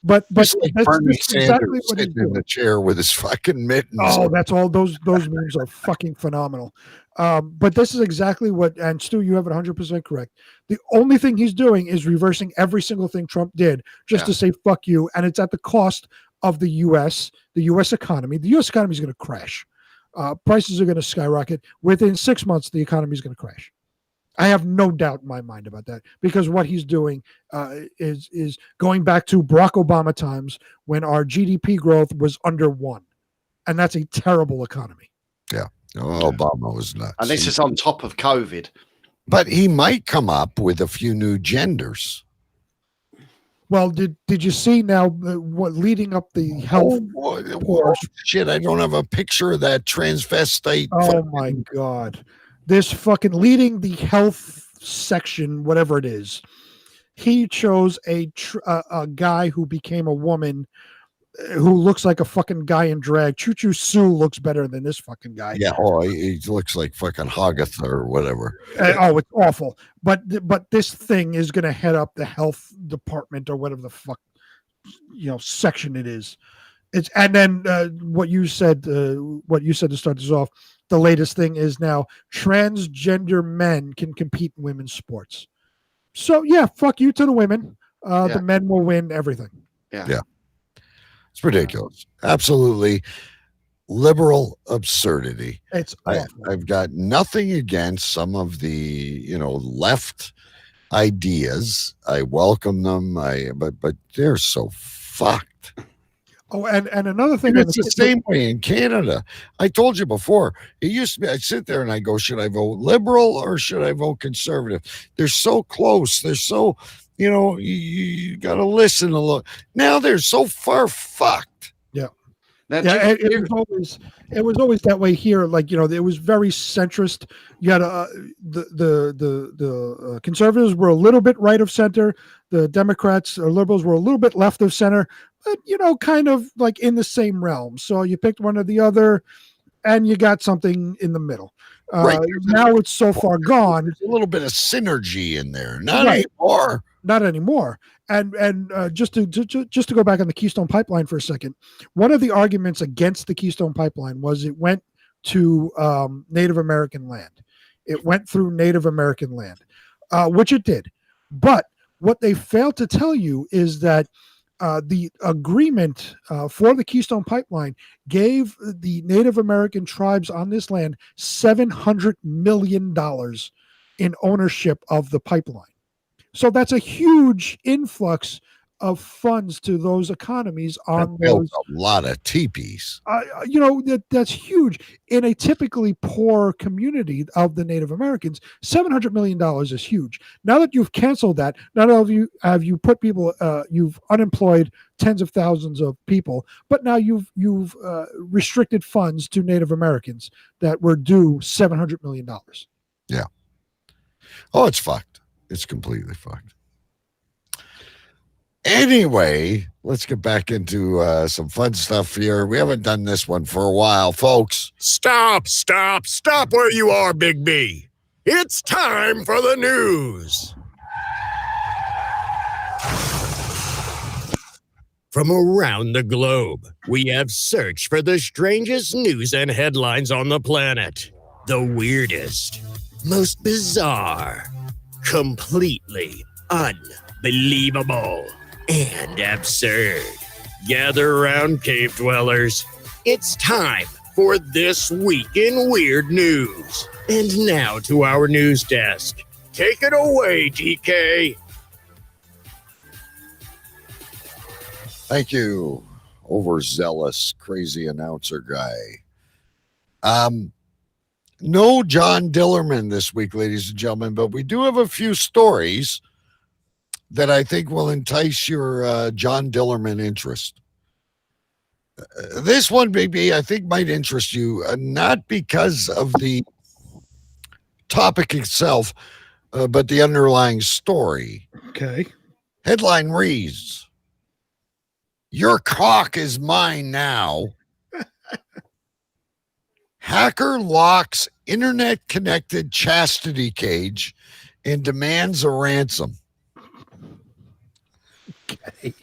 but it's like Bernie that's Sanders exactly what he's sitting in doing. the chair with his fucking mittens. Oh, that's all. Those memes are fucking phenomenal. But this is exactly what, and Stu, you have it 100% correct. The only thing he's doing is reversing every single thing Trump did just to say fuck you, and it's at the cost of the U.S. economy. The U.S. economy is going to crash. Prices are going to skyrocket. Within 6 months, the economy is going to crash. I have no doubt in my mind about that because what he's doing is going back to Barack Obama times when our GDP growth was under 1. And that's a terrible economy. Yeah. Obama was nuts. And this is on top of COVID. But he might come up with a few new genders. Well, did you see now what leading up the health? Shit, I don't have a picture of that transvestite. Oh my God. This fucking leading the health section, whatever it is, he chose a guy who became a woman who looks like a fucking guy in drag. Choo Sue looks better than this fucking guy. Yeah, he looks like fucking Hoggath or whatever. It's awful. But this thing is going to head up the health department or whatever the fuck section it is. It's and then what you said to start this off. The latest thing is now transgender men can compete in women's sports. So yeah, fuck you to the women. The men will win everything. Yeah. It's ridiculous. Absolutely liberal absurdity. It's awful. I've got nothing against some of the, left ideas. I welcome them. But they're so fucked. Oh, and another thing. It's the same way in Canada. I told you before, it used to be, I'd sit there and I go, should I vote liberal or should I vote conservative? They're so close. They're so, you got to listen a lot. Now they're so far fucked. Yeah. It was always that way here. Like, it was very centrist. You had the conservatives were a little bit right of center. The Democrats or liberals were a little bit left of center, but, kind of like in the same realm. So you picked one or the other and you got something in the middle. Right. Now it's so far gone. There's a little bit of synergy in there. Not anymore. Not anymore. And just to go back on the Keystone Pipeline for a second, one of the arguments against the Keystone Pipeline was it went to Native American land. It went through Native American land, which it did. But what they failed to tell you is that the agreement for the Keystone Pipeline gave the Native American tribes on this land $700 million in ownership of the pipeline. So that's a huge influx of funds to those economies on built those. a lot of teepees. That's huge in a typically poor community of the Native Americans. $700 million is huge. Now that you've canceled that, not only have you put people, you've unemployed tens of thousands of people, but now you've restricted funds to Native Americans that were due $700 million. Yeah. Oh, it's fucked. It's completely fucked. Anyway, let's get back into some fun stuff here. We haven't done this one for a while, folks. Stop where you are, Big B. It's time for the news. From around the globe, we have searched for the strangest news and headlines on the planet. The weirdest, most bizarre, completely unbelievable, and absurd. Gather around, cave dwellers. It's time for This Week in Weird News. And now to our news desk. Take it away, DK. Thank you, overzealous, crazy announcer guy. No John Dillerman this week, ladies and gentlemen, but we do have a few stories that I think will entice your John Dillerman interest. This one, maybe, I think might interest you, not because of the topic itself, but the underlying story. Okay. Headline reads, "Your cock is mine now. Hacker locks internet-connected chastity cage and demands a ransom." Okay.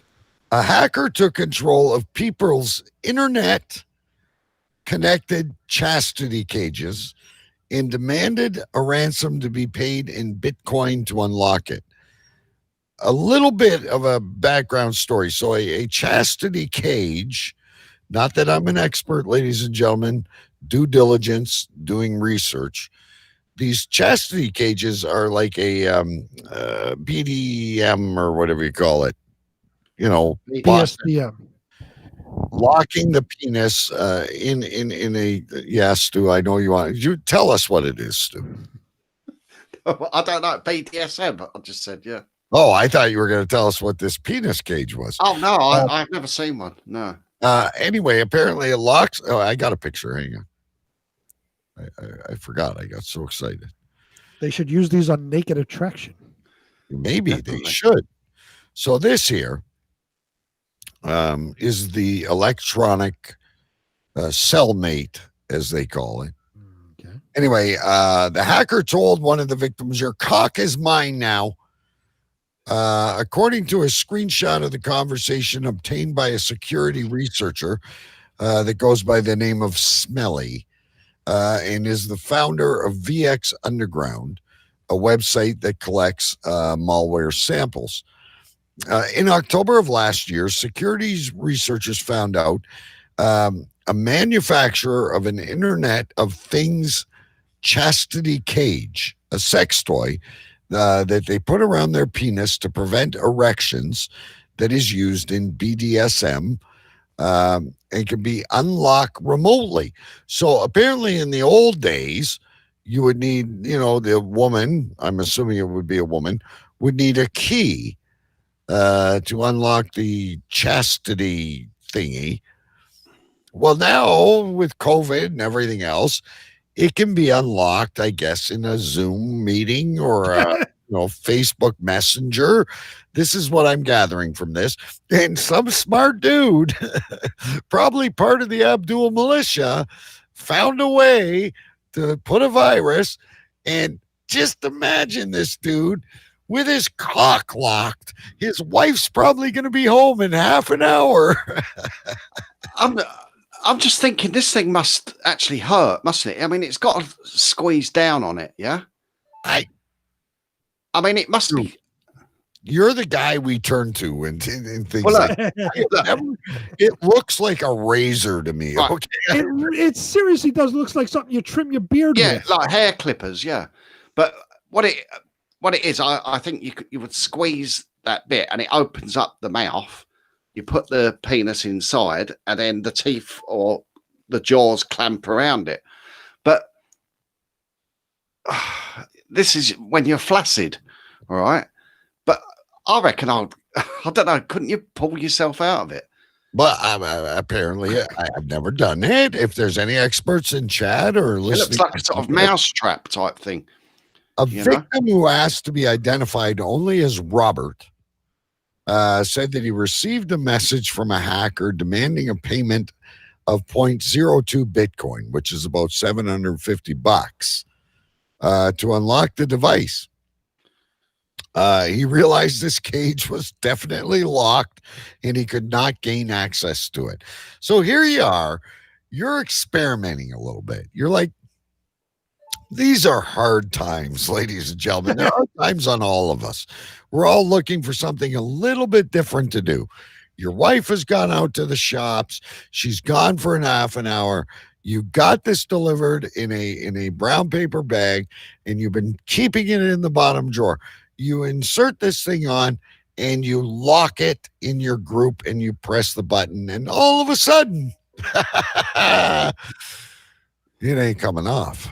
A hacker took control of people's internet-connected chastity cages and demanded a ransom to be paid in Bitcoin to unlock it. A little bit of a background story. So a chastity cage, not that I'm an expert, ladies and gentlemen, due diligence, doing research. These chastity cages are like a BDM or whatever you call it. BSDM. Locking the penis in a, yeah, Stu, I know you want, you tell us what it is, Stu. I don't know, BDSM, I just said, yeah. Oh, I thought you were going to tell us what this penis cage was. Oh, no, I've never seen one, no. Anyway, apparently it locks, oh, I got a picture, hang on. I forgot, I got so excited. They should use these on Naked Attraction. Maybe they should. So this here is the electronic cellmate, as they call it. Okay. Anyway, the hacker told one of the victims, "Your cock is mine now." According to a screenshot of the conversation obtained by a security researcher that goes by the name of Smelly, and is the founder of VX Underground, a website that collects malware samples. In October of last year, securities researchers found out a manufacturer of an Internet of Things chastity cage, a sex toy that they put around their penis to prevent erections, that is used in BDSM, and can be unlocked remotely. So apparently in the old days, you would need, the woman, I'm assuming it would be a woman, would need a key to unlock the chastity thingy. Well, now with COVID and everything else, it can be unlocked, I guess, in a Zoom meeting or Facebook Messenger. This is what I'm gathering from this. And some smart dude, probably part of the Abdul militia, found a way to put a virus. And just imagine this dude with his cock locked. His wife's probably going to be home in half an hour. I'm just thinking this thing must actually hurt, mustn't it? I mean, it's got to squeeze down on it, yeah? I mean, it must be. You're the guy we turn to and things like that. It looks like a razor to me. Right. Okay. It seriously does. Looks like something you trim your beard with. Yeah, like hair clippers, yeah. But what it is, I think you would squeeze that bit, and it opens up the mouth. You put the penis inside, and then the teeth or the jaws clamp around it. But this is when you're flaccid, all right? But I reckon I don't know. Couldn't you pull yourself out of it? But apparently, I've never done it. If there's any experts in chat or listening, it looks like a sort of mousetrap type thing. A victim who asked to be identified only as Robert said that he received a message from a hacker demanding a payment of 0.02 Bitcoin, which is about $750, to unlock the device. He realized this cage was definitely locked and he could not gain access to it. So here you are. You're experimenting a little bit. You're like, these are hard times, ladies and gentlemen. There are times on all of us. We're all looking for something a little bit different to do. Your wife has gone out to the shops. She's gone for an half an hour. You got this delivered in a brown paper bag, and you've been keeping it in the bottom drawer. You insert this thing on, and you lock it in your group, and you press the button, and all of a sudden, it ain't coming off.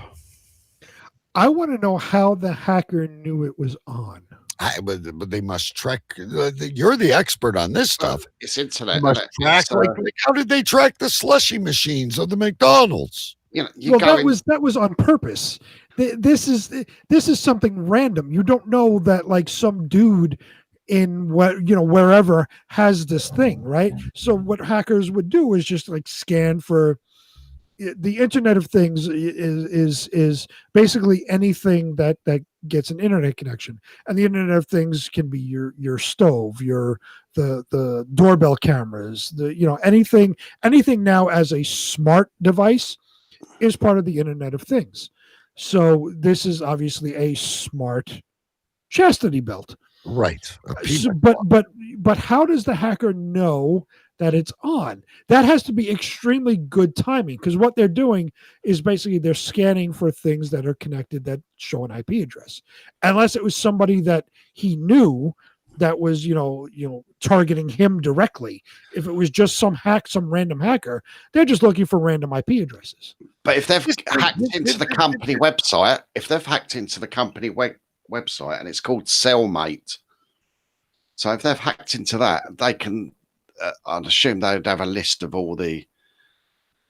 I want to know how the hacker knew it was on. But they must track. You're the expert on this stuff. It's internet. How did they track the slushy machines of the McDonald's? That was on purpose. This is something random. You don't know that like some dude in wherever has this thing, right? So what hackers would do is just like scan for. The Internet of Things is basically anything that gets an internet connection, and the Internet of Things can be your stove, the doorbell cameras, anything now as a smart device is part of the Internet of Things. So this is obviously a smart chastity belt, right? So, but how does the hacker know that it's on? That has to be extremely good timing, because what they're doing is basically they're scanning for things that are connected that show an IP address. Unless it was somebody that he knew that was, targeting him directly. If it was just some random hacker, they're just looking for random IP addresses. But if they've hacked into the company website, website and it's called Cellmate, so if they've hacked into that, they can. I'd assume they'd have a list of all the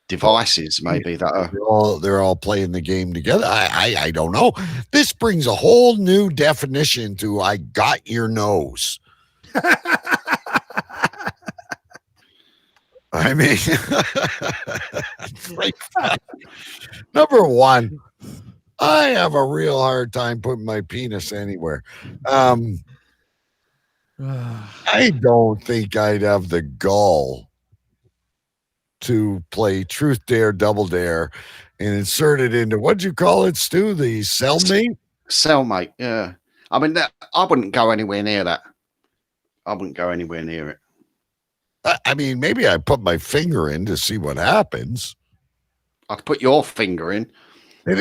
devices, maybe that are they're all playing the game together. I don't know. This brings a whole new definition to "I got your nose." I mean, number one, I have a real hard time putting my penis anywhere. I don't think I'd have the gall to play Truth Dare, Double Dare, and insert it into, what'd you call it, Stu? The Cellmate? Cellmate, yeah. I mean, I wouldn't go anywhere near that. I wouldn't go anywhere near it. I mean, maybe I put my finger in to see what happens. I'd put your finger in. But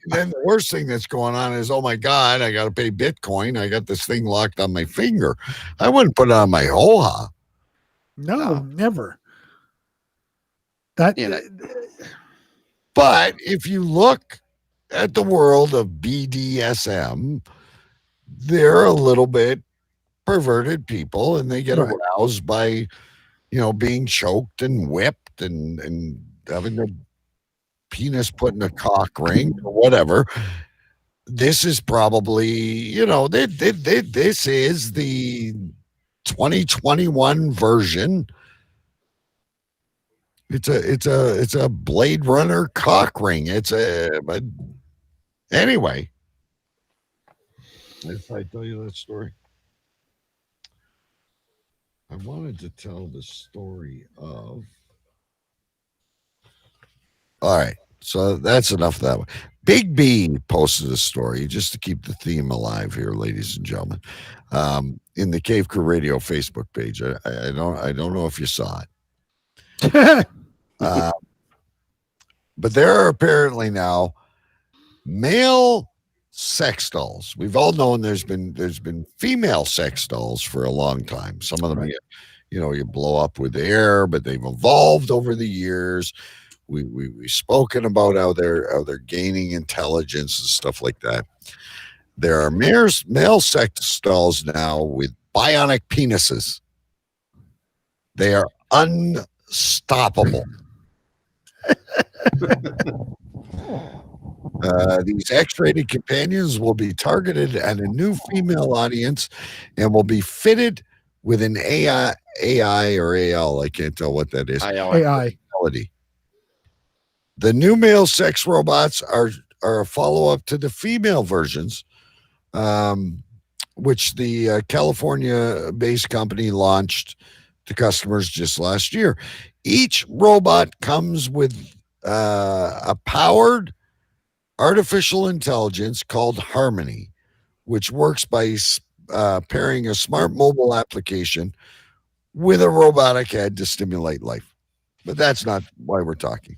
then the worst thing that's going on is, oh my God, I got to pay Bitcoin. I got this thing locked on my finger. I wouldn't put it on my hoo-ha. No, never. But if you look at the world of BDSM, they're a little bit perverted people, and they get aroused by, being choked and whipped and having their penis put in a cock ring or whatever. This is probably, this is the 2021 version. It's a Blade Runner cock ring. But anyway, if I tell you that story, I wanted to tell the story of. All right. So that's enough of that one. Big B posted a story just to keep the theme alive here, ladies and gentlemen, in the Cave Crew Radio Facebook page. I don't know if you saw it, but there are apparently now male sex dolls. We've all known there's been female sex dolls for a long time. Some of them, Right. you blow up with air, but they've evolved over the years. We've spoken about how they're gaining intelligence and stuff like that. There are male sex dolls now with bionic penises. They are unstoppable. These X-rated companions will be targeted at a new female audience and will be fitted with an AI or AL. I can't tell what that is. AI. Personality. The new male sex robots are a follow-up to the female versions, which the California-based company launched to customers just last year. Each robot comes with a powered artificial intelligence called Harmony, which works by pairing a smart mobile application with a robotic head to stimulate life. But that's not why we're talking.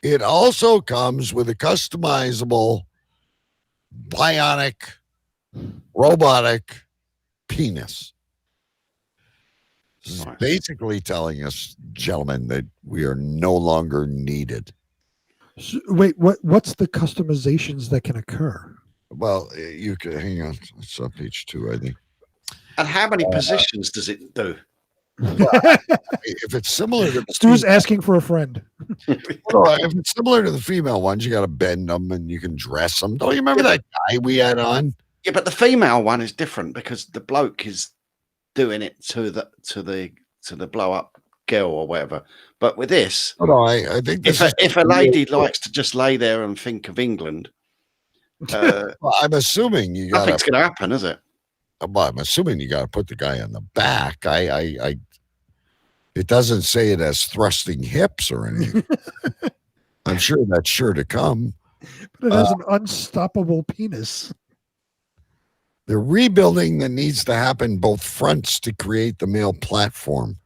It also comes with a customizable bionic robotic penis. This is basically telling us, gentlemen, that we are no longer needed. So, wait, what's the customizations that can occur? Well, you can hang on. It's on page 2, I think. And how many positions does it do? If it's similar to the Stu's asking for a friend. well, if it's similar to the female ones, you got to bend them and you can dress them. Don't you remember that guy we had on? Yeah, but the female one is different because the bloke is doing it to the blow up girl or whatever. But with this, I think if a lady likes to just lay there and think of England, well, I'm assuming you got nothing's going to happen, is it? Well, I'm assuming you got to put the guy on the back. It doesn't say it has thrusting hips or anything. I'm sure that's sure to come. But it has an unstoppable penis. The rebuilding that needs to happen both fronts to create the male platform.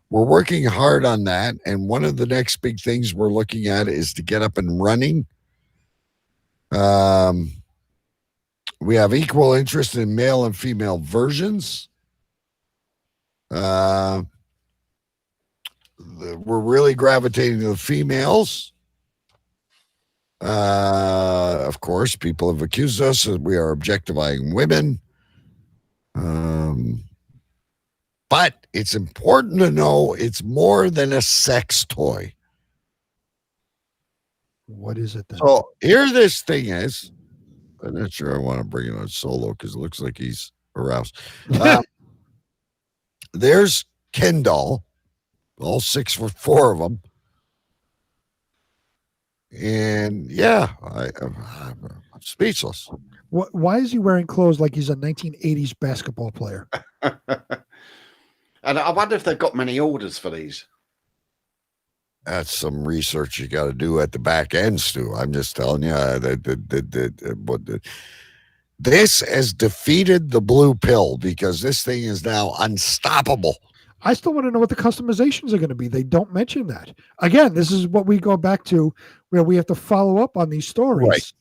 We're working hard on that. And one of the next big things we're looking at is to get up and running. We have equal interest in male and female versions. We're really gravitating to the females. Of course, people have accused us that we are objectifying women. But it's important to know it's more than a sex toy. What is it then? So here this thing is. I'm not sure I want to bring it on solo because it looks like he's aroused. There's Ken doll, all 6'4" of them. And yeah, I'm speechless. Why is he wearing clothes like he's a 1980s basketball player? And I wonder if they've got many orders for these. That's some research you got to do at the back end, Stu. I'm just telling you this has defeated the blue pill because this thing is now unstoppable. I still want to know what the customizations are going to be. They don't mention that. Again, this is what we go back to where we have to follow up on these stories. Right.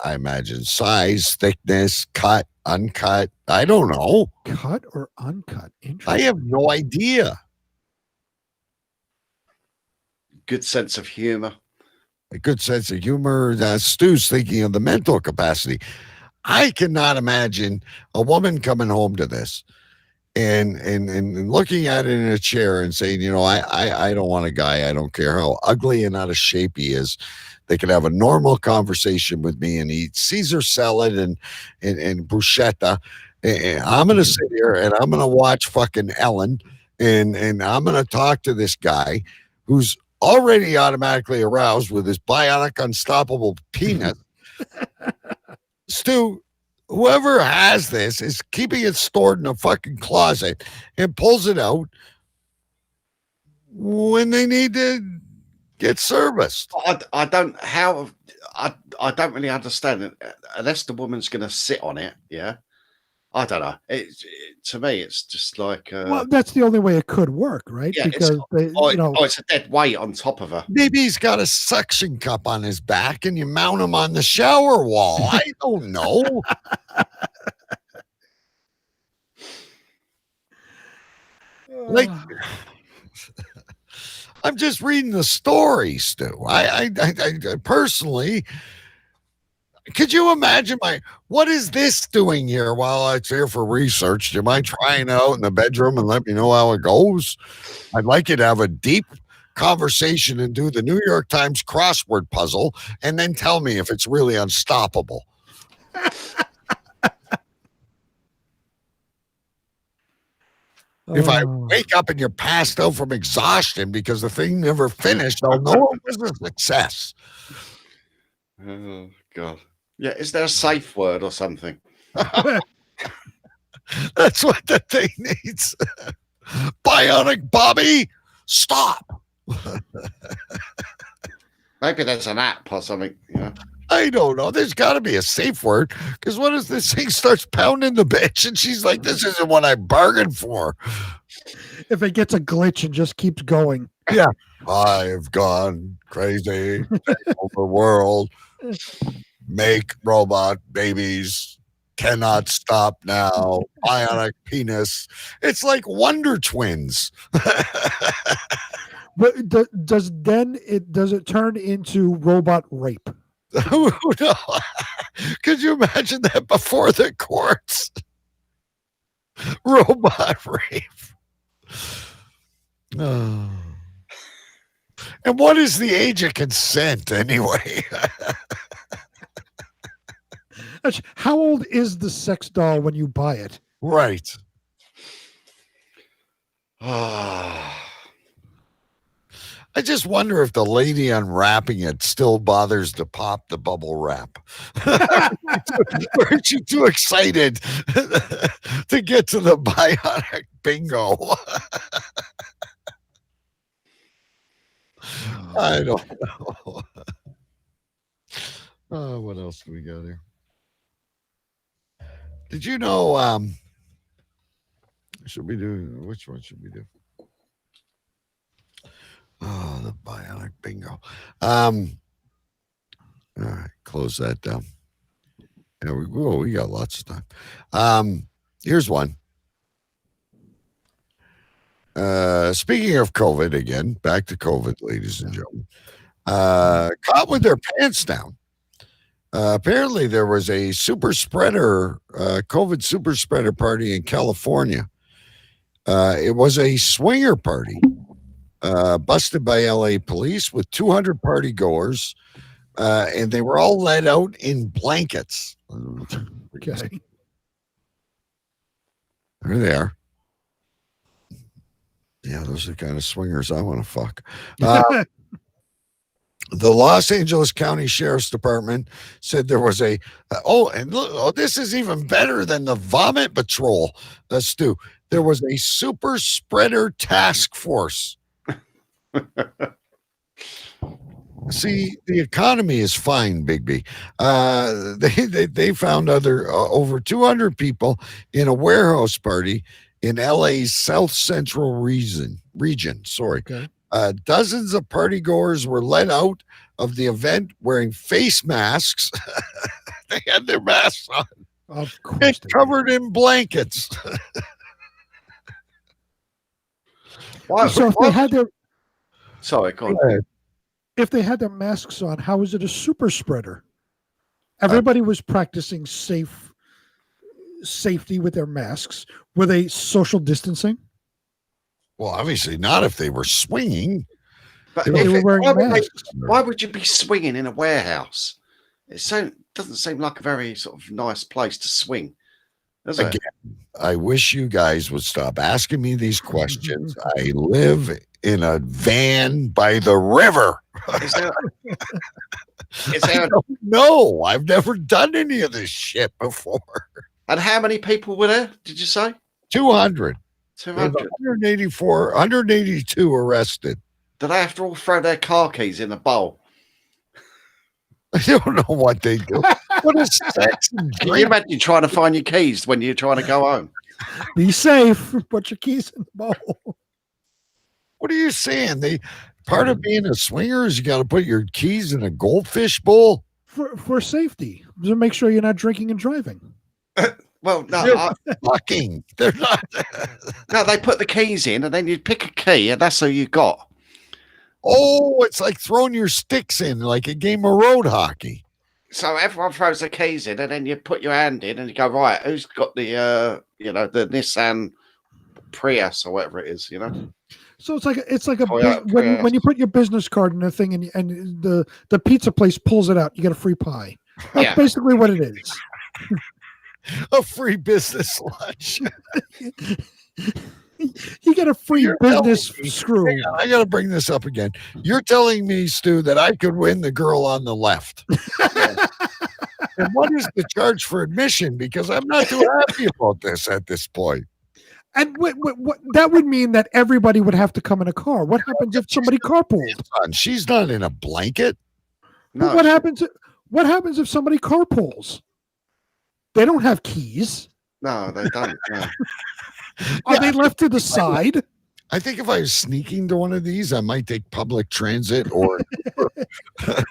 I imagine size, thickness, cut, uncut. I don't know. Cut or uncut? Interesting. I have no idea. Good sense of humor. A good sense of humor. Stu's thinking of the mental capacity. I cannot imagine a woman coming home to this and looking at it in a chair and saying, I don't want a guy. I don't care how ugly and out of shape he is. They could have a normal conversation with me and eat Caesar salad and bruschetta. And I'm going to sit here and I'm going to watch fucking Ellen and I'm going to talk to this guy who's already automatically aroused with his bionic unstoppable penis. Stu, whoever has this is keeping it stored in a fucking closet and pulls it out when they need to get serviced. I don't really understand it unless the woman's going to sit on it. Yeah. I don't know. To me, it's just like Well, that's the only way it could work, right? yeah, Because it's a dead weight on top of her. Maybe he's got a suction cup on his back and you mount him on the shower wall. I don't know. Like, I'm just reading the story, Stu. I personally, could you imagine what is this doing here while it's here for research? Do you mind trying out in the bedroom and let me know how it goes? I'd like you to have a deep conversation and do the New York Times crossword puzzle and then tell me if it's really unstoppable. If I wake up and you're passed out from exhaustion because the thing never finished, I'll know it was a success. Oh, God. Yeah, is there a safe word or something? That's what the thing needs. Bionic Bobby, stop. Maybe there's an app or something, you know? I don't know. There's got to be a safe word, because what if this thing starts pounding the bitch and she's like, this isn't what I bargained for? If it gets a glitch and just keeps going. Yeah. I've gone crazy. Take over the world. Make robot babies. Cannot stop now. Bionic penis. It's like Wonder Twins. But does it turn into robot rape? No. Could you imagine that before the courts? Robot rape. Oh. And what is the age of consent anyway? How old is the sex doll when you buy it? Right. I just wonder if the lady unwrapping it still bothers to pop the bubble wrap. Aren't you too excited to get to the bionic bingo? I don't know. What else do we got here? Did you know, which one should we do? Oh, the bionic bingo. All right, close that down. There we go. We got lots of time. Here's one. Speaking of COVID again, back to COVID, ladies and gentlemen. Caught with their pants down. Apparently there was a super spreader, COVID super spreader party in California. It was a swinger party. Busted by LA police with 200 party goers, and they were all let out in blankets. Okay. There they are. Yeah, those are the kind of swingers I want to fuck. The Los Angeles County Sheriff's Department said there was and look, this is even better than the vomit patrol. Stu. There was a super spreader task force. See, the economy is fine, Bigby. They found over 200 people in a warehouse party in LA's South Central region. Sorry. Okay. Dozens of party goers were let out of the event wearing face masks. They had their masks on. Of course. And covered in blankets. So if they had their Sorry, go on. If they had their masks on, how is it a super spreader? Everybody was practicing safety with their masks. Were they social distancing? Well, obviously not if they were swinging. But They were wearing masks. why would you be swinging in a warehouse? It doesn't seem like a very sort of nice place to swing, does it? Again, I wish you guys would stop asking me these questions. I live in a van by the river. No, I've never done any of this shit before. And how many people were there, did you say? 200. 200. 182 arrested. Do they have to all throw their car keys in a bowl? I don't know what they do. What a sex and Can you drink. imagine trying to find your keys when you're trying to go home? Be safe. Put your keys in the bowl. What are you saying? Part of being a swinger is you got to put your keys in a goldfish bowl. For safety, to make sure you're not drinking and driving. Well, no, They're fucking. They're not. no, they put the keys in, and then you pick a key, and that's all you got. Oh, it's like throwing your sticks in like a game of road hockey. So everyone throws the keys in, and then you put your hand in, and you go, right, who's got the the Nissan Prius or whatever it is, So it's like a Prius. when you put your business card in the thing and the pizza place pulls it out, you get a free pie. That's basically what it is. A free business lunch. You get a free business screw. I got to bring this up again. You're telling me, Stu, that I could win the girl on the left. And what is the charge for admission? Because I'm not too happy about this at this point. And what that would mean that everybody would have to come in a car. What happens if somebody carpooled? She's not in a blanket. No, what happens if somebody carpools? They don't have keys. No, they don't. No. Are they left to the side? I think if I was sneaking to one of these, I might take public transit or I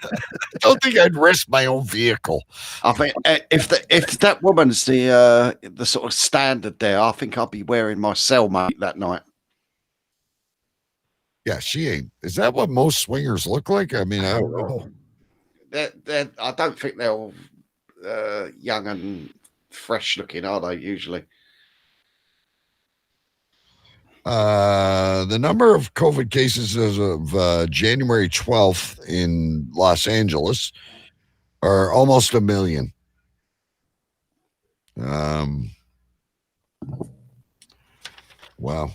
don't think I'd risk my own vehicle. I think if that woman's the sort of standard there, I think I'll be wearing my cellmate that night. Yeah, she ain't. Is that what most swingers look like? I mean, I don't know. I don't think they're all young and fresh looking, are they? Usually. The number of COVID cases as of January 12th in Los Angeles are almost 1 million. Wow.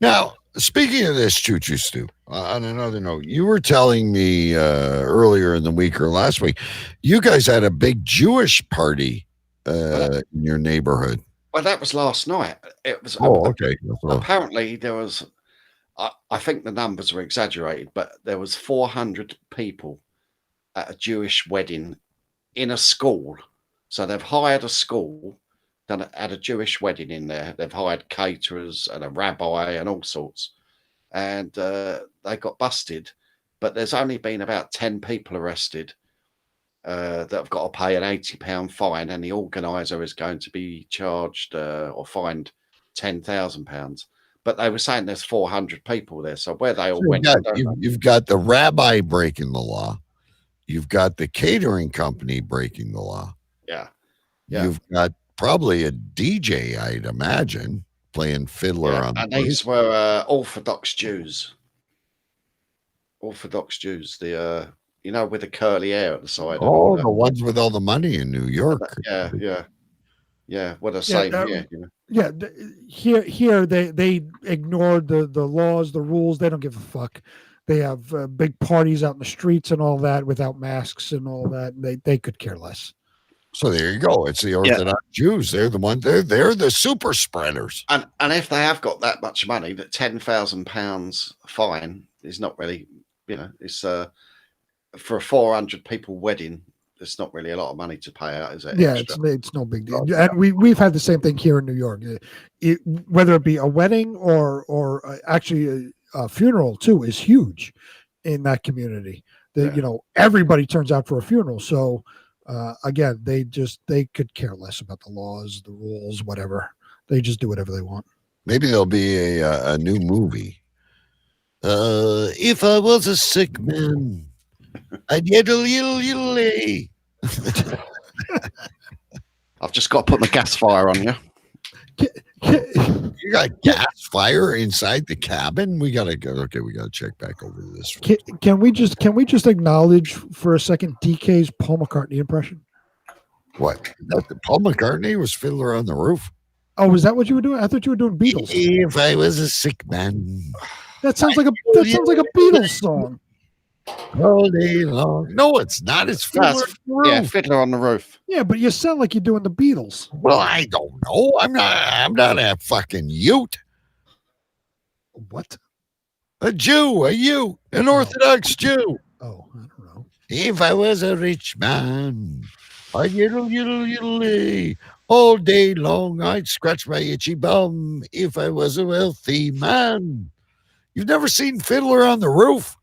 Now, speaking of this, Choo Stu, on another note, you were telling me earlier in the week or last week, you guys had a big Jewish party in your neighborhood. Well, that was last night. It was. Oh, okay. Apparently, there was. I think the numbers were exaggerated, but there was 400 people at a Jewish wedding in a school. So they've hired a school, had a Jewish wedding in there. They've hired caterers and a rabbi and all sorts, and they got busted. But there's only been about 10 people arrested. That have got to pay an £80 fine, and the organizer is going to be charged or fined £10,000. But they were saying there's 400 people there, so where they all went. You've got the rabbi breaking the law. You've got the catering company breaking the law. Yeah. You've got probably a DJ, I'd imagine, playing fiddler on. And these were Orthodox Jews. Orthodox Jews. The with the curly hair at the side. Oh, the ones with all the money in New York. Yeah. What a same here. Yeah, here they ignored the laws, the rules. They don't give a fuck. They have big parties out in the streets and all that without masks and all that. They could care less. So there you go. It's the Orthodox Jews. They're the ones. They're the super spreaders. And if they have got that much money, that £10,000 fine is not really. It's for a 400 people wedding, it's not really a lot of money to pay out, is it? Yeah, it's no big deal. And we've had the same thing here in New York. Whether it be a wedding or actually a funeral too is huge in that community. Everybody turns out for a funeral. So again, they could care less about the laws, the rules, whatever. They just do whatever they want. Maybe there'll be a new movie. If I was a sick man, I'd get a little lay. I've just got to put my gas fire on you. You got gas fire inside the cabin? We gotta go. Okay, we gotta check back over this. Can we just acknowledge for a second DK's Paul McCartney impression? What? Paul McCartney was Fiddler on the Roof. Oh, is that what you were doing? I thought you were doing Beatles. If I was a sick man, that sounds like a Beatles song. All day long. No, it's not. It's Fiddler on the Roof. Yeah, Fiddler on the Roof. Yeah, but you sound like you're doing the Beatles. Well, I don't know. I'm not a fucking Ute. What? A Jew, an Orthodox Jew. Oh, I don't know. If I was a rich man, I'd yiddle, all day long. I'd scratch my itchy bum if I was a wealthy man. You've never seen Fiddler on the Roof?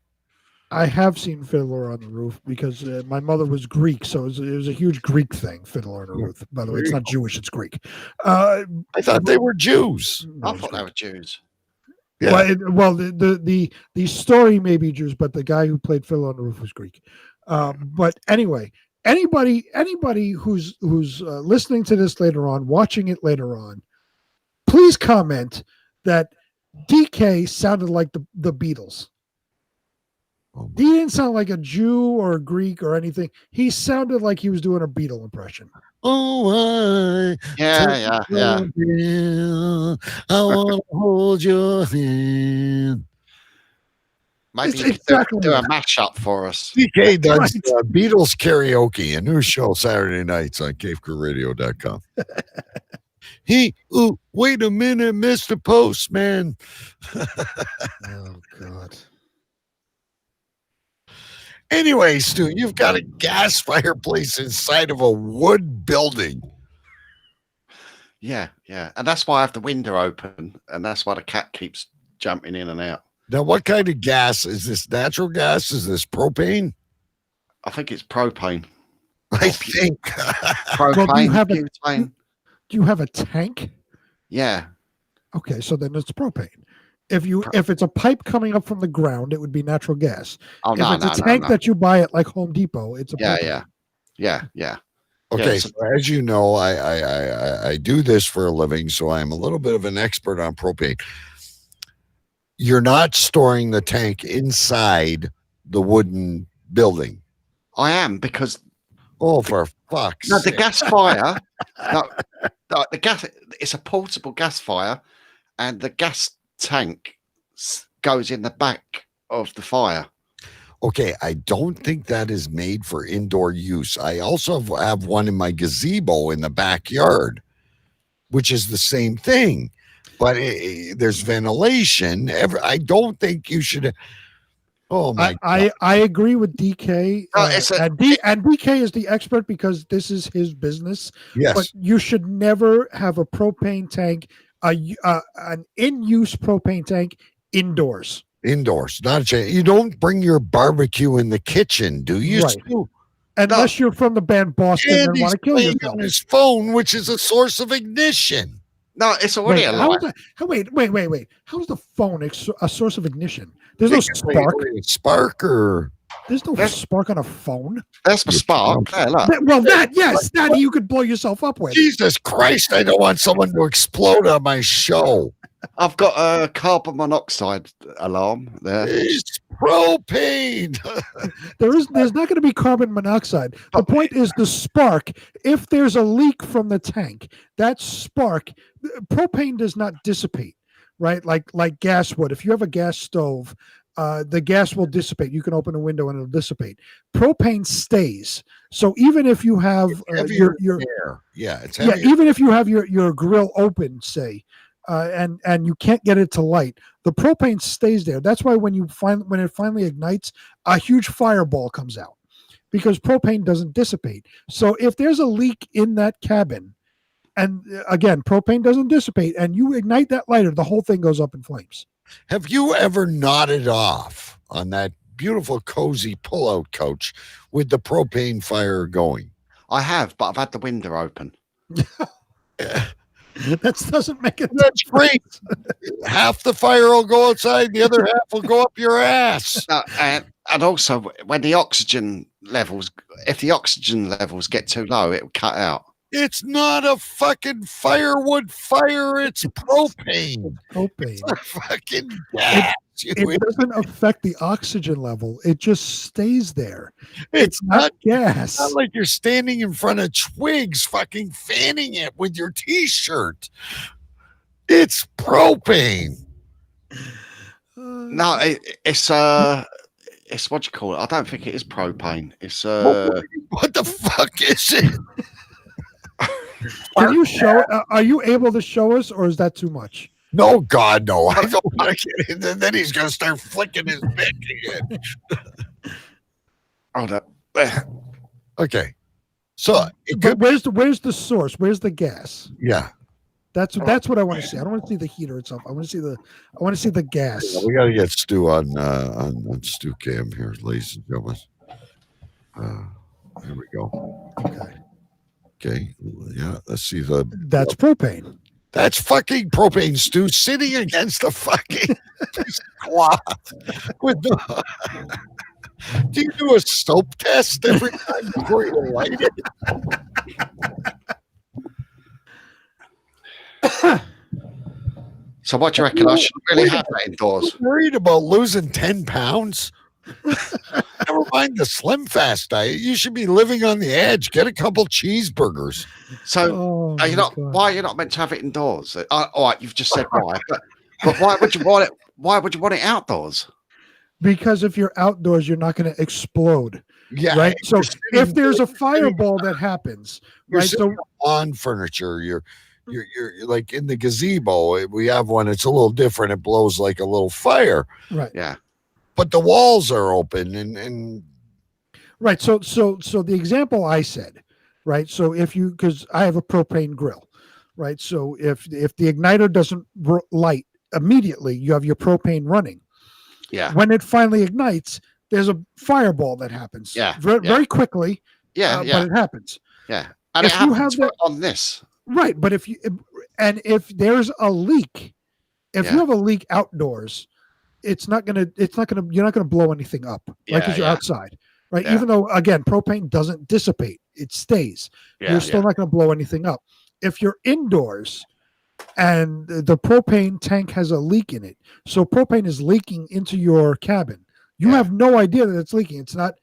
I have seen Fiddler on the Roof because my mother was Greek, so it was a huge Greek thing. Fiddler on the Roof. By the way, it's not Jewish; it's Greek. I thought they were Jews. I thought they were Jews. Yeah. Well, the story may be Jews, but the guy who played Fiddler on the Roof was Greek. But anyway, anybody who's listening to this later on, watching it later on, please comment that DK sounded like the Beatles. He didn't sound like a Jew or a Greek or anything. He sounded like he was doing a Beatle impression. Oh, Yeah. I want to hold your hand. Maybe you exactly could do a mashup for us. DK does Beatles karaoke, a new show Saturday nights on cavecrewradio.com. Hey, wait a minute, Mr. Postman. Oh, God. Anyway, Stu, you've got a gas fireplace inside of a wood building. Yeah. And that's why I have the window open, and that's why the cat keeps jumping in and out. Now, what kind of gas? Is this natural gas? Is this propane? I think it's propane. I think. Propane. Well, do you have a tank? Yeah. Okay, so then it's propane. If it's a pipe coming up from the ground, it would be natural gas. Oh, if it's a tank that you buy at like Home Depot, it's a propane. Yeah. Okay, Yeah, so as you know, I do this for a living, so I'm a little bit of an expert on propane. You're not storing the tank inside the wooden building. I am, because for fuck's the sake. gas fire. The gas. It's a portable gas fire, and the gas tank goes in the back of the fire. Okay, I don't think that is made for indoor use. I also have one in my gazebo in the backyard, which is the same thing, but there's ventilation. I don't think you should. Oh my! I agree with DK. And DK is the expert because this is his business. Yes, but you should never have a propane tank, an in-use propane tank indoors. Indoors, not a chance. You don't bring your barbecue in the kitchen, do you? Right. Stu? Unless you're from the band Boston and want to kill playing yourself. on his phone, which is a source of ignition. No, it's already Wait. How is the phone a source of ignition? There's no spark. Spark or there's no spark on a phone. That's the spark. Yeah, look. Well, that you could blow yourself up with. Jesus Christ! I don't want someone to explode on my show. I've got a carbon monoxide alarm there. It's propane. There's not going to be carbon monoxide. The point is the spark. If there's a leak from the tank, that spark, propane does not dissipate, right? Like gas would. If you have a gas stove, the gas will dissipate. You can open a window and it'll dissipate. Propane stays. So even if you have your air, it's heavier. even if you have your grill open, say. And you can't get it to light, the propane stays there. That's why when it finally ignites, a huge fireball comes out because propane doesn't dissipate. So if there's a leak in that cabin, and again, propane doesn't dissipate, and you ignite that lighter, the whole thing goes up in flames. Have you ever nodded off on that beautiful, cozy pull-out couch with the propane fire going? I have, but I've had the window open. That doesn't make it. That's great. Half the fire will go outside, the other half will go up your ass. And also, when the oxygen levels, if the oxygen levels get too low, it will cut out. It's not a fucking firewood fire. It's propane. Propane. It's fucking gas. It doesn't affect the oxygen level. It just stays there. It's not gas. It's not like you're standing in front of twigs fucking fanning it with your t-shirt. It's propane. No, it's what you call it. I don't think it is propane. It's what the fuck is it? Can you show? Are you able to show us, or is that too much? No, God, no. I don't want to get in. And then he's going to start flicking his dick again. Hold up. Okay. So it But could, where's the source? Where's the gas? yeah. That's what I want to see. I don't want to see the heater itself. I want to see the gas. We got to get Stu on Stu Cam here, ladies and gentlemen. There we go. Okay. Yeah. Let's see That's propane. That's fucking propane, Stu, sitting against the fucking cloth. With the, do you do a soap test every time before you light it? So what do you reckon? I should really have that indoors. Worried about losing 10 pounds? Never mind the Slim Fast diet. You should be living on the edge. Get a couple cheeseburgers. So are you not? Why are you not meant to have it indoors? All right, you've just said why, but why would you want it? Why would you want it outdoors? Because if you're outdoors, you're not going to explode. Yeah. Right. So if there's a fireball that happens, You're right? sitting on furniture. You're like in the gazebo. We have one. It's a little different. It blows like a little fire. Right. Yeah. But the walls are open and right. So the example I said, right? So because I have a propane grill, right? So if the igniter doesn't light immediately, you have your propane running. Yeah. When it finally ignites, there's a fireball that happens. Yeah. Very quickly. Yeah. But it happens. Yeah. And if it you happens have on this. Right. But if there's a leak, if you have a leak outdoors, you're not gonna blow anything up, right? Because you're outside, right? Yeah. Even though, again, propane doesn't dissipate, it stays. You're still not gonna blow anything up. If you're indoors and the propane tank has a leak in it, so propane is leaking into your cabin, you have no idea that it's leaking. It's not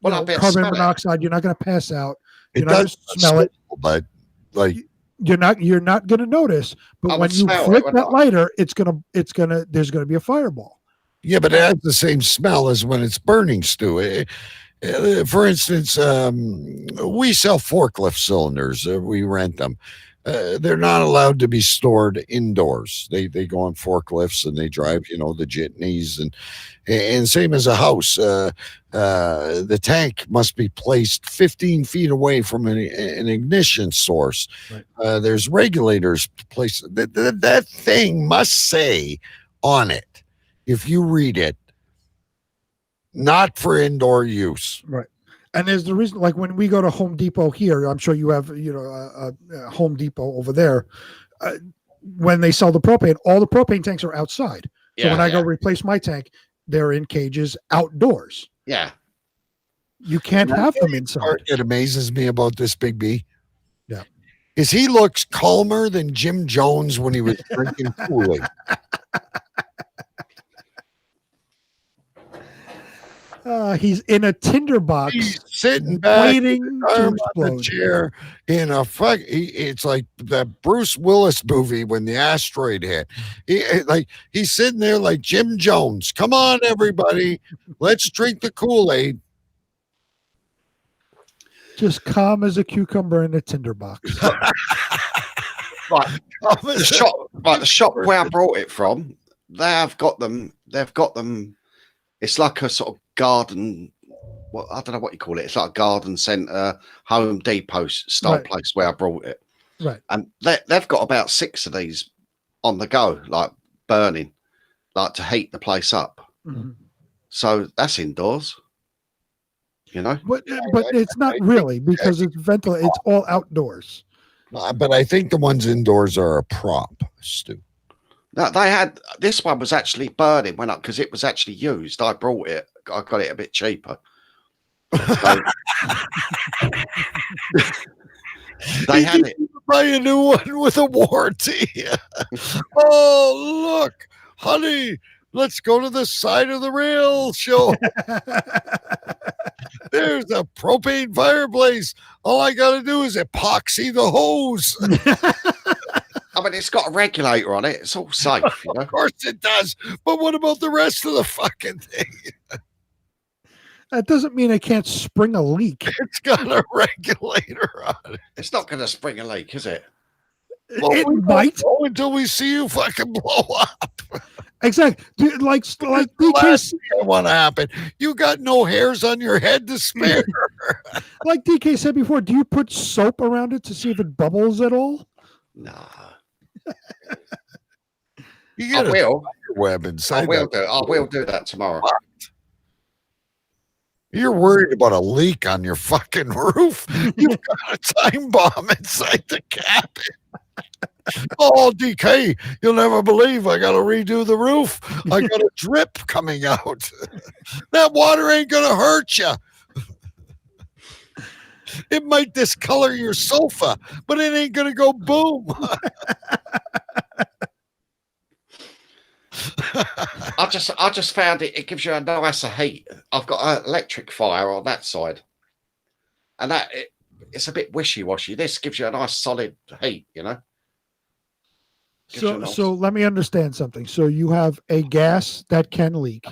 carbon monoxide. You're not gonna pass out. You're not gonna smell it, but like you're not gonna notice. But when you flick that lighter, there's gonna be a fireball. yeah, but it has the same smell as when it's burning, Stu. For instance, we sell forklift cylinders. We rent them. They're not allowed to be stored indoors. They go on forklifts and they drive, the jitneys and same as a house. The tank must be placed 15 feet away from an ignition source. Right. There's regulators placed. That thing must say on it, if you read it, not for indoor use. Right. And there's the reason, like when we go to Home Depot here, I'm sure you have, a Home Depot over there. When they sell the propane, all the propane tanks are outside. So when I go replace my tank, they're in cages outdoors. Yeah. You can't have them inside. It amazes me about this Big B. Yeah. Is he looks calmer than Jim Jones when he was drinking Kool-Aid. He's in a tinderbox. He's sitting back, waiting to arm explode. on the chair in a fuck. It's like that Bruce Willis movie when the asteroid hit. He's sitting there like Jim Jones. Come on, everybody, let's drink the Kool-Aid. Just calm as a cucumber in a tinderbox. Right. The shop where I brought it from, they've got them. It's like a sort of garden. Well, I don't know what you call it. It's like a garden centre, Home Depot style place where I brought it. Right. And they've got about 6 of these on the go, like burning, like to heat the place up. Mm-hmm. So that's indoors. But it's not really, because it's ventilated. It's all outdoors. But I think the ones indoors are a prop, Stu. No, this one was actually burning when because it was actually used. I brought it. I got it a bit cheaper. So, they had it. Buy a new one with a warranty. Oh, look, honey, let's go to the side of the rail show. There's a propane fireplace. All I got to do is epoxy the hose. I mean, it's got a regulator on it. It's all safe. Of course it does. But what about the rest of the fucking thing? That doesn't mean it can't spring a leak. It's got a regulator on it. It's not going to spring a leak, is it? Well, it we might go until we see you fucking blow up. Exactly. Dude, like the last thing I want to happen. You got no hairs on your head to spare. Like DK said before, do you put soap around it to see if it bubbles at all? Nah. You I get a will. web inside I will that. do. I will do that tomorrow. You're worried about a leak on your fucking roof. You've got a time bomb inside the cabin. Oh, DK, you'll never believe I got to redo the roof. I got a drip coming out. That water ain't going to hurt you. It might discolor your sofa, but it ain't going to go boom. I just found it gives you a nicer heat. I've got an electric fire on that side, and it's a bit wishy-washy. This gives you a nice solid heat, you know. So let me understand something. So you have a gas that can leak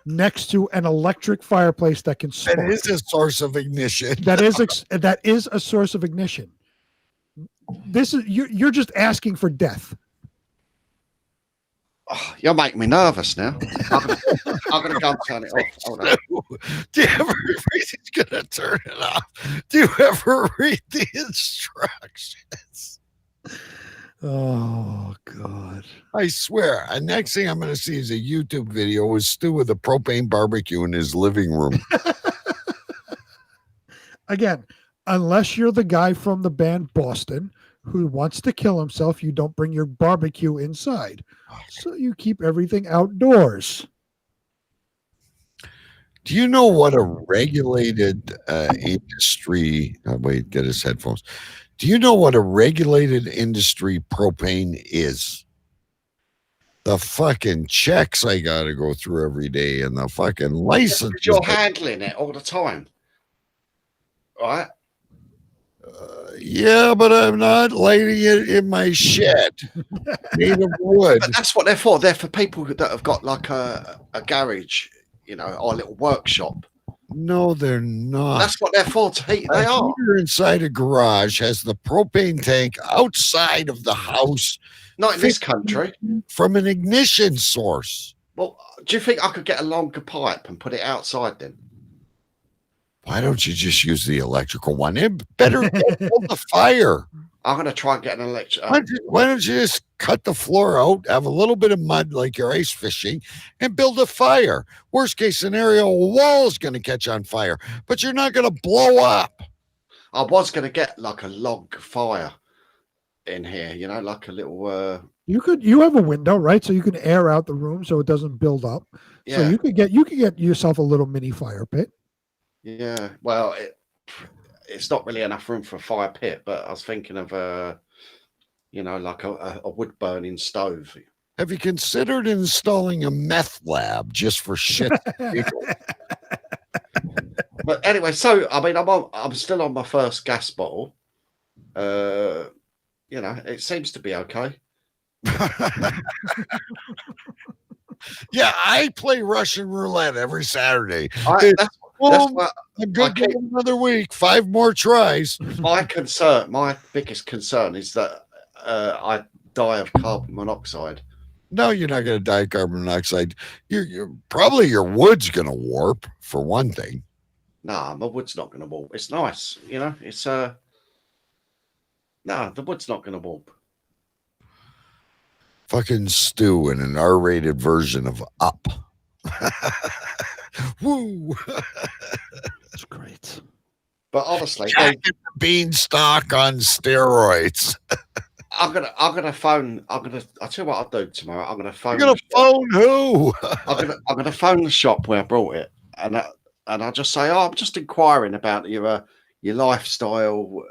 next to an electric fireplace that can spark. That is a source of ignition. That is a source of ignition. This is you're just asking for death. Oh, you're making me nervous now. I'm gonna go and turn it off. Hold on. Do you ever he's gonna turn it off? Do you ever read the instructions? Oh God! I swear. The next thing I'm going to see is a YouTube video with Stu with a propane barbecue in his living room. Again, unless you're the guy from the band Boston who wants to kill himself, you don't bring your barbecue inside. So you keep everything outdoors. Do you know what a regulated industry? Wait, get his headphones. Do you know what a regulated industry propane is? The fucking checks I got to go through every day and the fucking license. You're handling it all the time, right? Yeah, but I'm not lighting it in my shed made of wood. But that's what they're for. They're for people that have got like a garage, you know, or a little workshop. No, they're not. That's what they're for, to heat. They are. Heater inside a garage has the propane tank outside of the house. Not in this country. From an ignition source. Well, do you think I could get a longer pipe and put it outside then? Why don't you just use the electrical one? It better hold the fire. I'm going to try and get an electric. Why don't you just cut the floor out, have a little bit of mud like you're ice fishing, and build a fire? Worst case scenario, a wall's going to catch on fire, but you're not going to blow up. I was going to get like a log fire in here, you know, like a little. You have a window, right? So you can air out the room so it doesn't build up. Yeah. So you could get yourself a little mini fire pit. Yeah. Well, it's not really enough room for a fire pit, but I was thinking of you know, like a wood burning stove. Have you considered installing a meth lab just for shit? But anyway, so I mean, I'm still on my first gas bottle. You know, it seems to be okay. Yeah, I play Russian roulette every Saturday. That's what I'm good for another week. 5 more tries. My biggest concern is that I die of carbon monoxide. No, you're not going to die of carbon monoxide. You're probably your wood's going to warp for one thing. Nah, my wood's not going to warp. It's nice, you know. It's the wood's not going to warp. Fucking Stu in an R-rated version of Up. Woo! That's great. But honestly, Jack and the Beanstalk on steroids. I'll phone. I'll tell you what I'll do tomorrow. I'm gonna phone. You're gonna phone who? I'm gonna phone the shop where I brought it, and I'll just say, oh, I'm just inquiring about your lifestyle,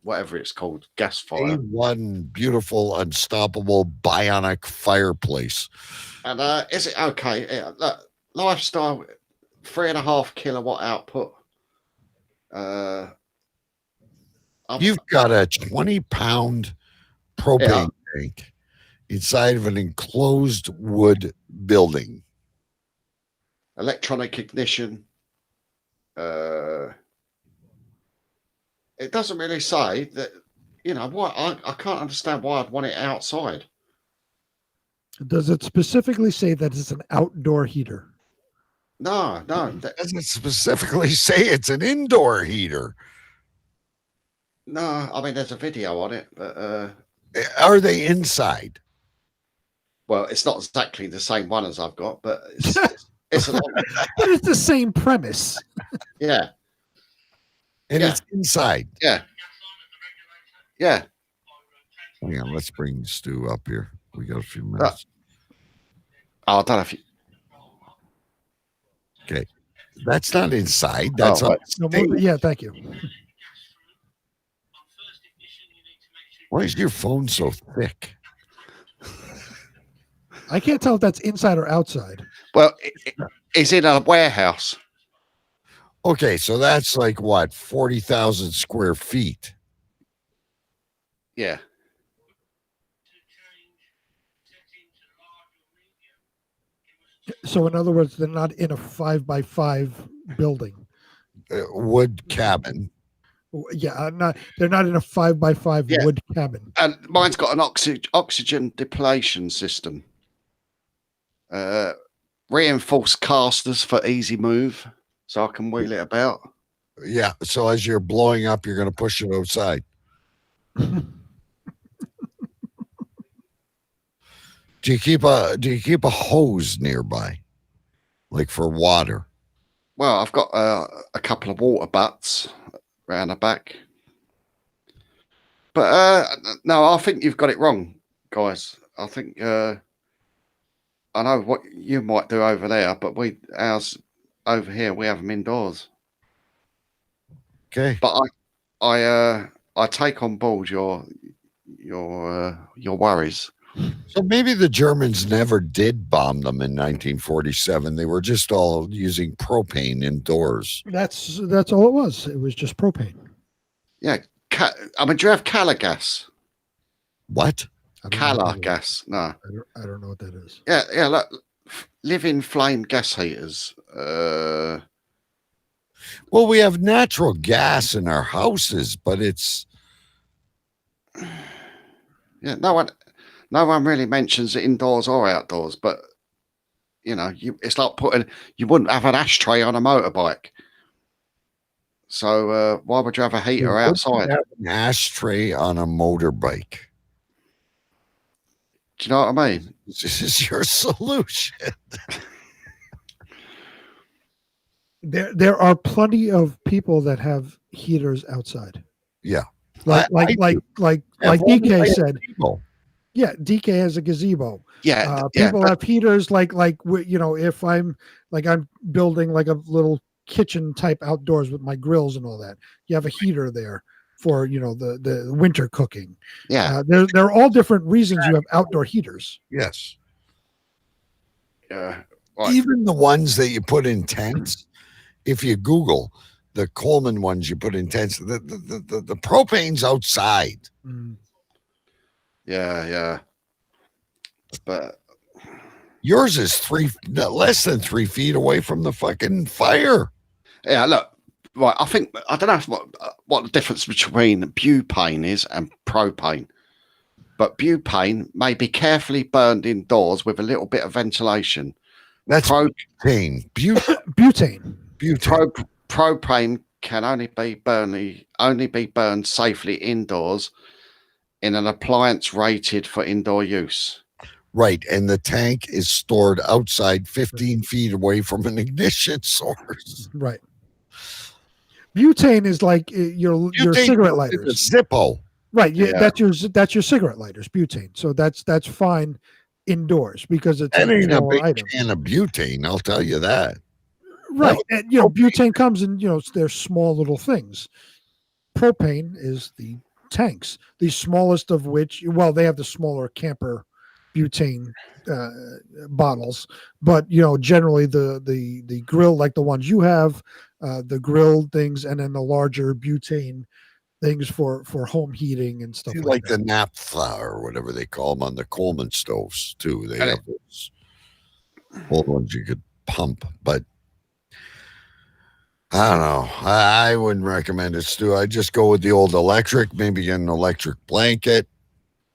whatever it's called, gas fire. One beautiful, unstoppable, bionic fireplace. And is it okay? Yeah, look, lifestyle, 3.5 kilowatt output. You've got a 20-pound propane tank inside of an enclosed wood building. Electronic ignition. It doesn't really say that, you know, what I can't understand why I'd want it outside. Does it specifically say that it's an outdoor heater? No, It doesn't specifically say it's an indoor heater. no. I mean, there's a video on it, but Are they inside? well, it's not exactly the same one as I've got, but it's a lot. But it's the same premise. Yeah, And Yeah. it's inside. yeah, yeah. Hang on, let's bring Stu up here. We got a few minutes. Oh, I don't know if you. Okay. That's not inside. That's Oh, on No, stage. yeah, thank you. Why is your phone so thick? I can't tell if that's inside or outside. Well, it's in a warehouse. Okay, so that's like what, 40,000 square feet. Yeah. So in other words, they're not in a 5x5 building. Wood cabin. Yeah, they're not in a 5x5 Yeah. wood cabin. And mine's got an oxygen depletion system. Reinforced casters for easy move, so I can wheel it about. Yeah. So as you're blowing up, you're going to push it outside. Do you keep a hose nearby, like for water? Well, I've got a couple of water butts around the back. But no, I think you've got it wrong, guys. I think I know what you might do over there, but ours over here, we have them indoors. Okay. But I take on board your worries. So maybe the Germans never did bomb them in 1947. They were just all using propane indoors. That's all it was. It was just propane. Yeah. I mean, do you have Cala gas? What? Cala gas? No. I don't know what that is. Yeah. Look, living flame gas heaters. Well, we have natural gas in our houses, but it's no one really mentions it indoors or outdoors. But it's like you wouldn't have an ashtray on a motorbike. So why would you have a heater outside? Have an ashtray on a motorbike. Do you know what I mean? This is your solution. There are plenty of people that have heaters outside. Yeah. Like DK said. Yeah, DK has a gazebo. Yeah. People have heaters if I'm building like a little kitchen type outdoors with my grills and all that. You have a heater there for the winter cooking. Yeah. There are all different reasons you have outdoor heaters. Yes. Yeah. Even the ones that you put in tents, if you Google the Coleman ones you put in tents, the propane's outside. Yeah. But yours is less than 3 feet away from the fucking fire. Yeah, look, right. I don't know what the difference between butane is and propane, but butane may be carefully burned indoors with a little bit of ventilation. That's propane. Butane. Propane can only be burned safely indoors in an appliance rated for indoor use. Right, and the tank is stored outside 15 feet away from an ignition source. Right. Butane is like your cigarette lighters. It's a Zippo. Right. Yeah, that's your cigarette lighters. Butane. So that's fine indoors because it's that ain't a big item. can of butane. I'll tell you that. Right. And butane comes in they're small little things. Propane is the tanks, the smallest of which, they have the smaller camper butane bottles, but generally the grill, like the ones you have, the grill things, and then the larger butane things for home heating and stuff like that. The naphtha or whatever they call them on the Coleman stoves too. They have those old ones you could pump, but I don't know. I wouldn't recommend it, Stu. I'd just go with the old electric, maybe get an electric blanket,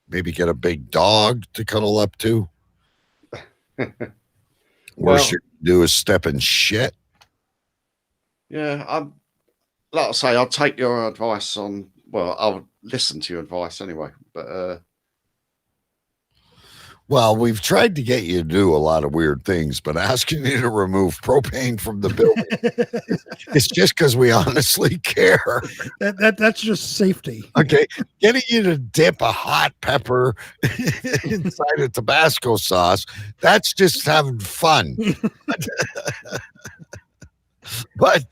maybe get a big dog to cuddle up to. Worst Well- you can do is step in shit. Yeah, like I say, I'll take your advice on. Well, I'll listen to your advice anyway. But Well, we've tried to get you to do a lot of weird things, but asking you to remove propane from the building it's just because we honestly care. That's just safety. Okay, getting you to dip a hot pepper inside a Tabasco sauce, that's just having fun. But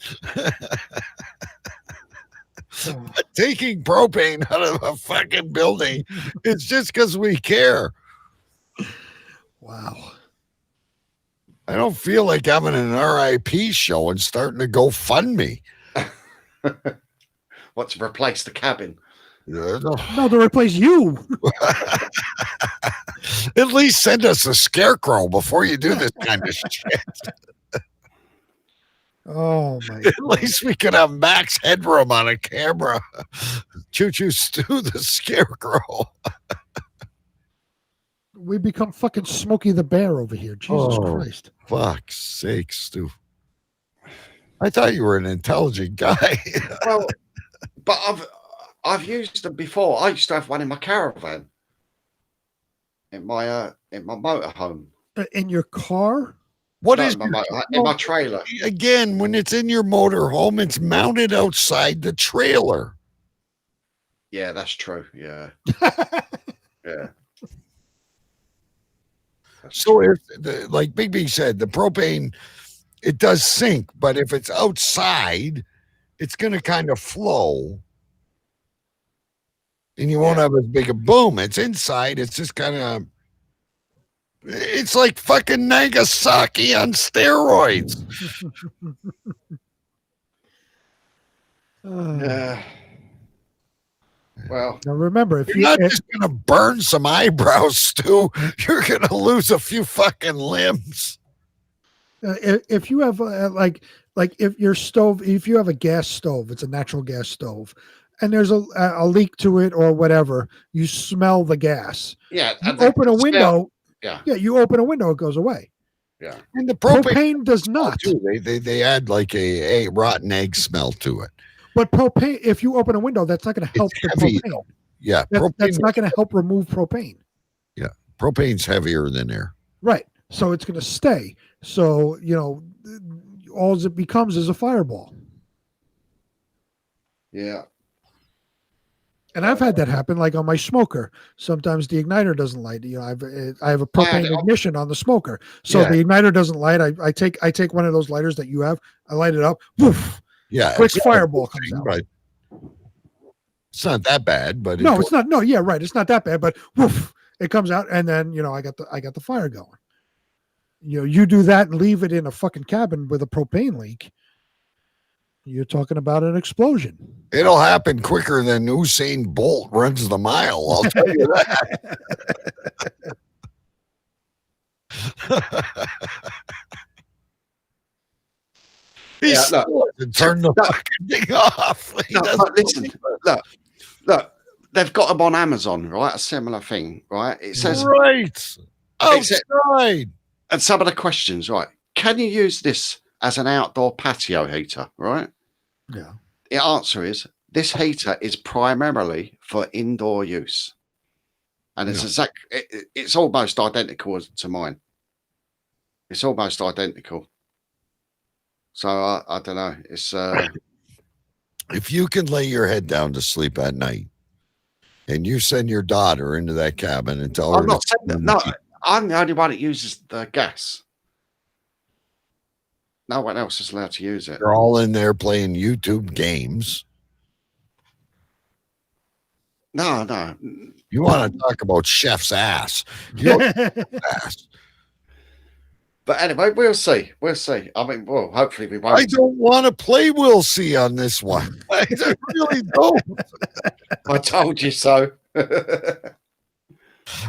taking propane out of a fucking building is just because we care. Wow. I don't feel like having an RIP show and starting to go fund me. what, to replace the cabin? Yeah, No, to replace you. At least send us a scarecrow before you do this kind of shit. Oh my! At least we could have max headroom on a camera. Choo Choo Stew the scarecrow. We become fucking Smokey the Bear over here. Jesus Christ! Fuck's sake, Stu. I thought you were an intelligent guy. Well, but I've used them before. I used to have one in my caravan, in my motorhome. In your car? What No, is in my trailer? Again, when it's in your motorhome, it's mounted outside the trailer. Yeah, that's true. Yeah, yeah. So if like Big B said, the propane, it does sink, but if it's outside, it's going to kind of flow. And you won't have as big a boom. It's inside. It's just kind of, it's like fucking Nagasaki on steroids. Yeah. Well, now remember, if You're you not just going to burn some eyebrows, Stu, you're going to lose a few fucking limbs. if you have like if your stove, if you have a gas stove, it's a natural gas stove, and there's a leak to it or whatever, you smell the gas. Yeah. You open a window. Yeah. Yeah, you open a window, it goes away. Yeah. And the propane does not. Too. They add like a rotten egg smell to it. But propane, if you open a window, that's not going to help the heavy, propane. Yeah, that's not going to help remove propane. Yeah, propane's heavier than air. Right. So it's going to stay. So, all it becomes is a fireball. Yeah. And I've had that happen, like on my smoker. Sometimes the igniter doesn't light. I have a propane ignition on the smoker, so the igniter doesn't light. I take one of those lighters that you have. I light it up. Woof. Yeah, quick fireball comes out. But it's not that bad. But no, it's not. No, yeah, right. It's not that bad. But woof, it comes out, and then I got the fire going. You do that and leave it in a fucking cabin with a propane leak. You're talking about an explosion. It'll happen quicker than Usain Bolt runs the mile. I'll tell you that. Turn the fucking thing off. But listen, look, they've got them on Amazon, right? A similar thing, right? It says right outside. And some of the questions, right? Can you use this as an outdoor patio heater, right? Yeah. The answer is this heater is primarily for indoor use, and it's it's almost identical to mine. It's almost identical. So I don't know. It's if you can lay your head down to sleep at night, and you send your daughter into that cabin and tell her, I'm the only one that uses the gas. No one else is allowed to use it. They're all in there playing YouTube games. No. You want to talk about chef's ass? Ass. But anyway, we'll see. We'll see. I mean, well, hopefully we won't. I don't want to play we'll see on this one. I really don't. I told you so.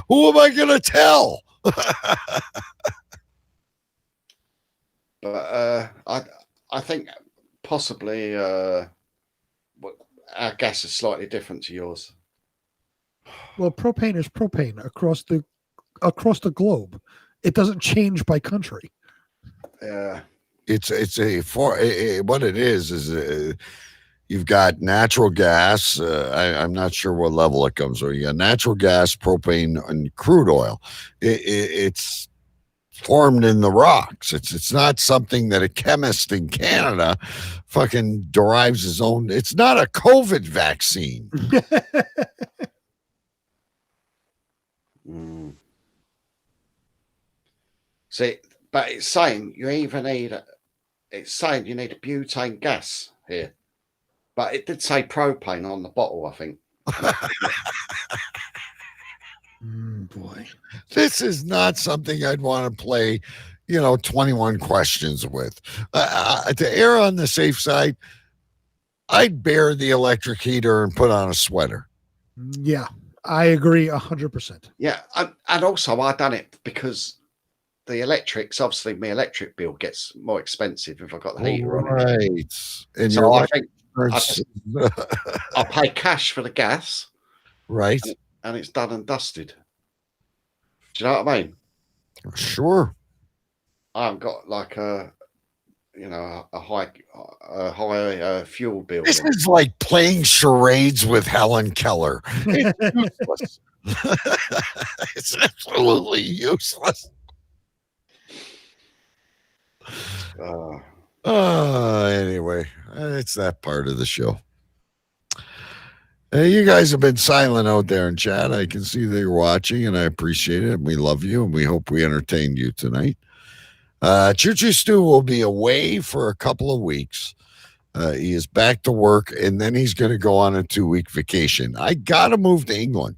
Who am I going to tell? But I think possibly our gas is slightly different to yours. Well, propane is propane across the globe. It doesn't change by country. It's what it is you've got natural gas. I'm not sure what level it comes with. You got natural gas, propane, and crude oil. It's formed in the rocks. It's not something that a chemist in Canada fucking derives his own. It's not a COVID vaccine. See, but it's saying you even need it's saying you need a butane gas here. But it did say propane on the bottle, I think. Boy. This is not something I'd want to play, 21 questions with. To err on the safe side, I'd bear the electric heater and put on a sweater. Yeah, I agree 100%. Yeah, and also I done it because the electrics, obviously my electric bill gets more expensive if I got the heater on. Right. And so I think I pay cash for the gas. Right. And it's done and dusted. Do you know what I mean? Sure. I haven't got like a high fuel bill. This is like playing charades with Helen Keller. It's useless. It's absolutely useless. Anyway, it's that part of the show. You guys have been silent out there in chat. I can see that you're watching, and I appreciate it. And we love you, and we hope we entertained you tonight. Choo Choo Stu will be away for a couple of weeks. He is back to work, and then he's going to go on a 2-week vacation. I got to move to England.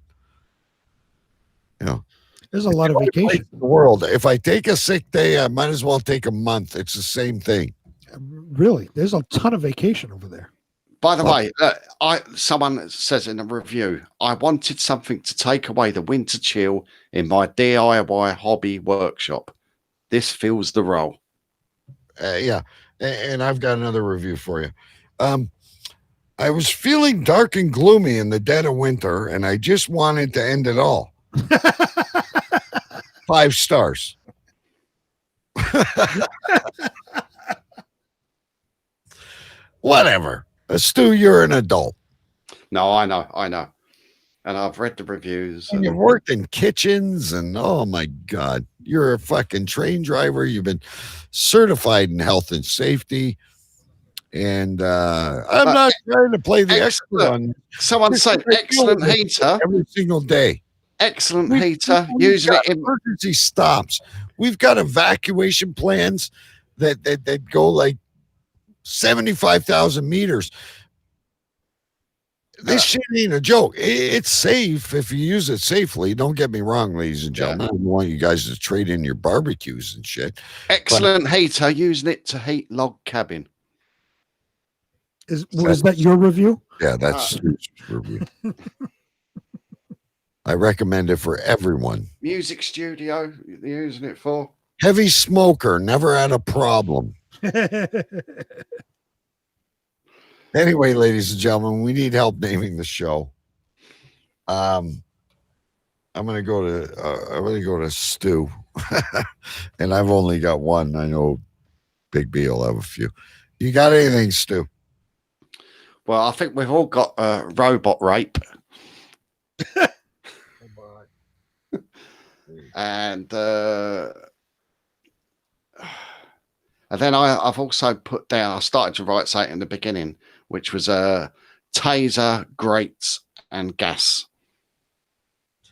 There's a lot of vacation in the world. If I take a sick day, I might as well take a month. It's the same thing. Really, there's a ton of vacation over there. By the way, someone says in a review, I wanted something to take away the winter chill in my DIY hobby workshop. This fills the role. Yeah, and I've got another review for you. I was feeling dark and gloomy in the dead of winter, and I just wanted to end it all. 5 stars. Whatever. Stu, you're an adult. No, I know. And I've read the reviews. And you've worked in kitchens, and oh my God, you're a fucking train driver. You've been certified in health and safety. And I'm not trying to play the expert on this. Someone said excellent heater every single day. Excellent heater. Using it in emergency stops. We've got evacuation plans that go like 75,000 meters. This shit ain't a joke. It's safe if you use it safely. Don't get me wrong, ladies and gentlemen. I don't want you guys to trade in your barbecues and shit. Excellent heater. Using it to heat log cabin. Was that your review? Yeah, that's Stu's review. I recommend it for everyone. Music studio. You're using it for? Heavy smoker. Never had a problem. Anyway, ladies and gentlemen, we need help naming the show. I'm gonna go to Stu, and I've only got one. I know Big B will have a few. You got anything, Stu? Well, I think we've all got robot rape, and then I've also put down. I started to write something in the beginning, which was taser, grates, and gas.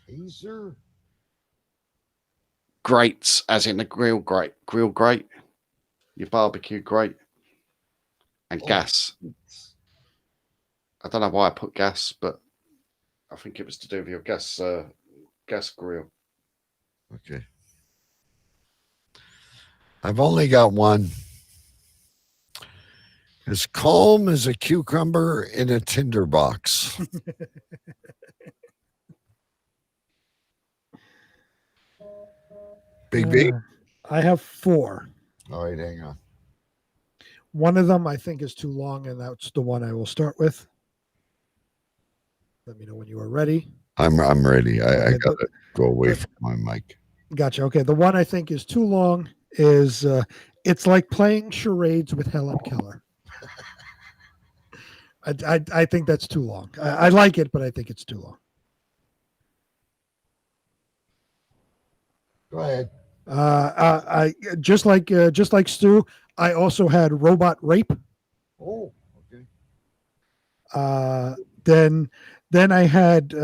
Taser? Grates, as in the grill grate, your barbecue grate, and gas. I don't know why I put gas, but I think it was to do with your gas grill. Okay. I've only got one. As calm as a cucumber in a tinderbox. Big B? I have 4. All right, hang on. One of them I think is too long, and that's the one I will start with. Let me know when you are ready. I'm ready. I got to go away from my mic. Gotcha. Okay. The one I think is too long is It's like playing charades with Helen Keller. I think that's too long. I like it, but I think it's too long. Go ahead. I just like Stu. I also had robot rape. Oh, okay. Then I had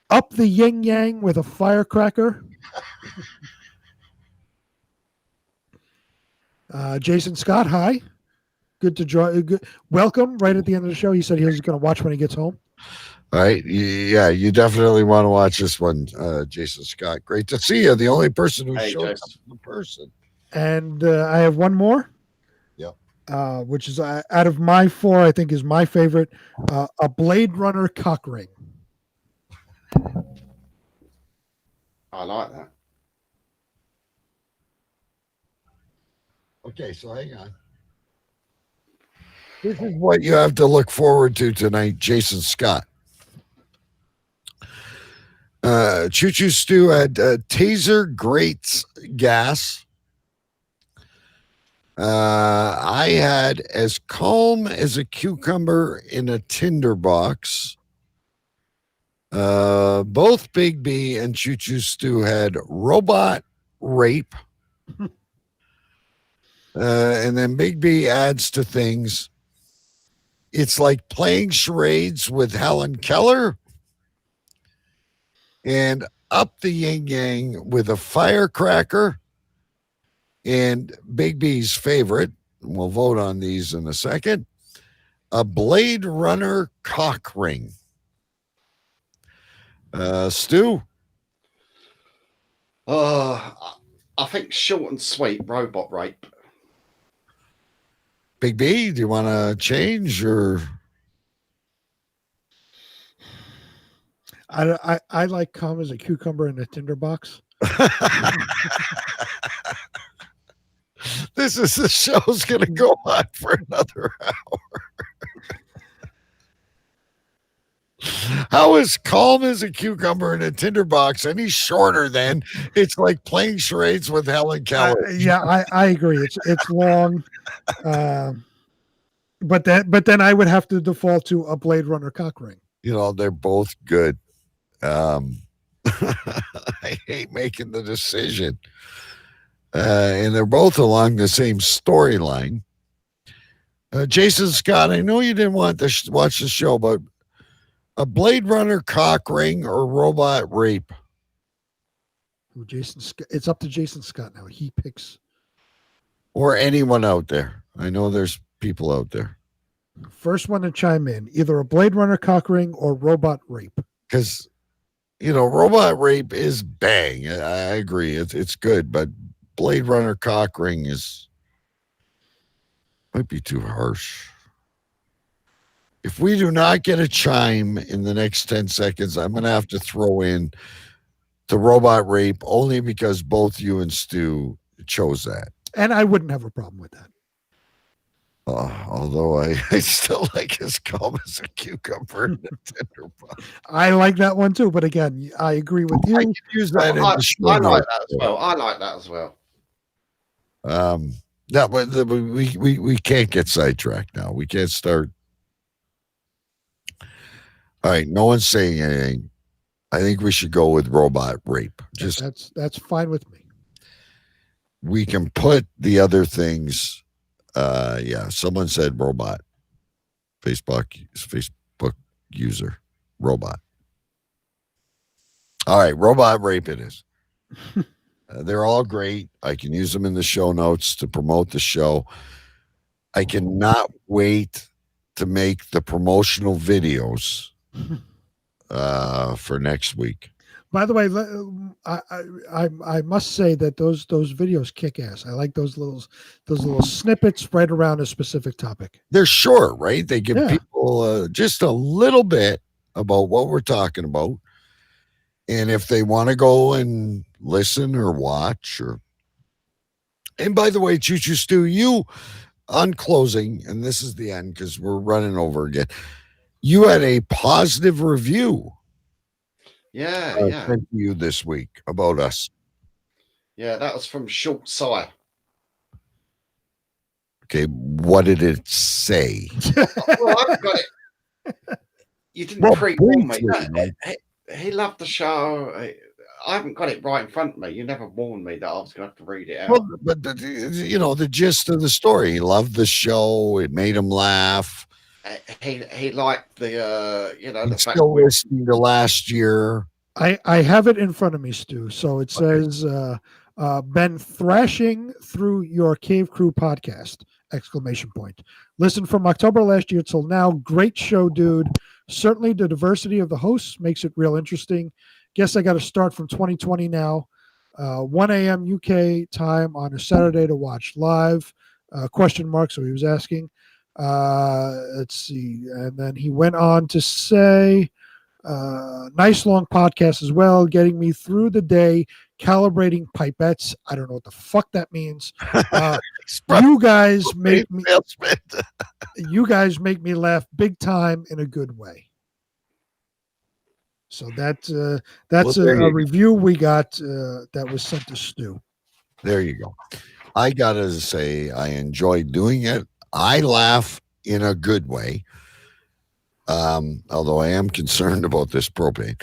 up the yin yang with a firecracker. Jason Scott, hi. Good to join. Welcome. Right at the end of the show, he said he was going to watch when he gets home. All right. Yeah, you definitely want to watch this one, Jason Scott. Great to see you. The only person who showed up in person. And I have one more. Yep. Which is out of my four, I think is my favorite. A Blade Runner cock ring. I like that. Okay, so hang on. This is what you have to look forward to tonight, Jason Scott. Choo Choo Stew had taser grates gas. I had as calm as a cucumber in a tinderbox. Both Big B and Choo Choo Stew had robot rape. And then Big B adds to things. It's like playing charades with Helen Keller and up the yin yang with a firecracker. And Big B's favorite, we'll vote on these in a second, a Blade Runner cock ring. Stu? I think short and sweet, robot rape. Big B, do you want to change or? I like calm as a cucumber in a tinderbox. This is the show's going to go on for another hour. How is calm as a cucumber in a tinderbox any shorter than it's like playing charades with Helen Keller? I agree. It's long, but then I would have to default to a Blade Runner cock ring. You know, they're both good. I hate making the decision. And they're both along the same storyline. Jason Scott, I know you didn't want to watch the show, but a Blade Runner cock ring or robot rape? Jason Scott. It's up to Jason Scott now. He picks. Or anyone out there. I know there's people out there. First one to chime in. Either a Blade Runner cock ring or robot rape. Because, you know, robot rape is bang. I agree. It's good, but Blade Runner cock ring might be too harsh. If we do not get a chime in the next 10 seconds, I'm going to have to throw in the robot rape only because both you and Stu chose that. And I wouldn't have a problem with that. Although I still like as calm as a cucumber in a tinderbox. I like that one too, but again, I agree with you. I can use that. I like that as well. I like that as well. No, but we can't get sidetracked now. We can't start. All right, no one's saying anything. I think we should go with robot rape. That's fine with me. We can put the other things. Someone said robot. Facebook user robot. All right, robot rape it is. They're all great. I can use them in the show notes to promote the show. I cannot wait to make the promotional videos for next week. By the way, I must say that those videos kick ass. I like those little snippets right around a specific topic. They're short, right? They give people just a little bit about what we're talking about. And if they want to go and listen or watch and by the way, Choo Choo Stew, you on closing, and this is the end because we're running over again. You had a positive review. Yeah. Sent to you this week about us. Yeah, that was from Short Sire. Okay, what did it say? Well, I've got it. You didn't pre-warn me. He loved the show. I haven't got it right in front of me. You never warned me that I was going to have to read it out. Well, but the gist of the story. He loved the show. It made him laugh. He liked the the fact Still listening to last year. I have it in front of me, Stu. So it says, been thrashing through your Cave Crew podcast, ! Listen from October last year till now. Great show, dude. Certainly the diversity of the hosts makes it real interesting. Guess I got to start from 2020 now. 1 a.m. UK time on a Saturday to watch live. Question mark. So he was asking. Let's see. And then he went on to say, nice long podcast as well, getting me through the day, calibrating pipettes. I don't know what the fuck that means. You guys make me laugh big time in a good way. So that's a review we got that was sent to Stu. There you go. I gotta say, I enjoy doing it. I laugh in a good way. Although I am concerned about this propane.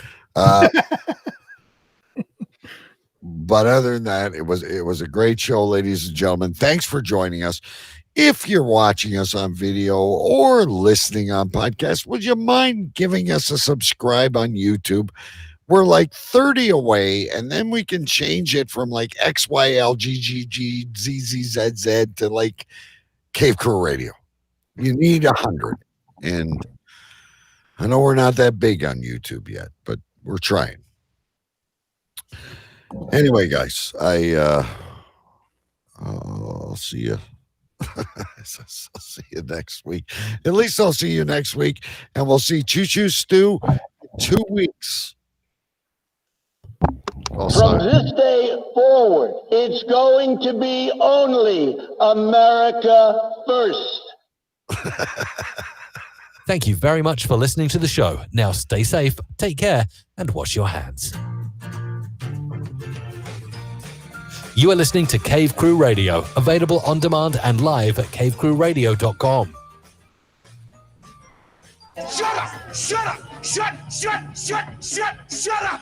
But other than that, it was a great show, ladies and gentlemen. Thanks for joining us. If you're watching us on video or listening on podcast, would you mind giving us a subscribe on YouTube? We're like 30 away, and then we can change it from like XYLGGGZZZZ to like Cave Crew Radio. You need 100. And I know we're not that big on YouTube yet, but we're trying. Anyway, guys, I'll see you. I'll see you next week. At least I'll see you next week, and we'll see Choo Stu in 2 weeks. From this day forward, it's going to be only America first. Thank you very much for listening to the show. Now stay safe, take care, and wash your hands. You are listening to Cave Crew Radio, available on demand and live at cavecrewradio.com. Shut up! Shut up! Shut up!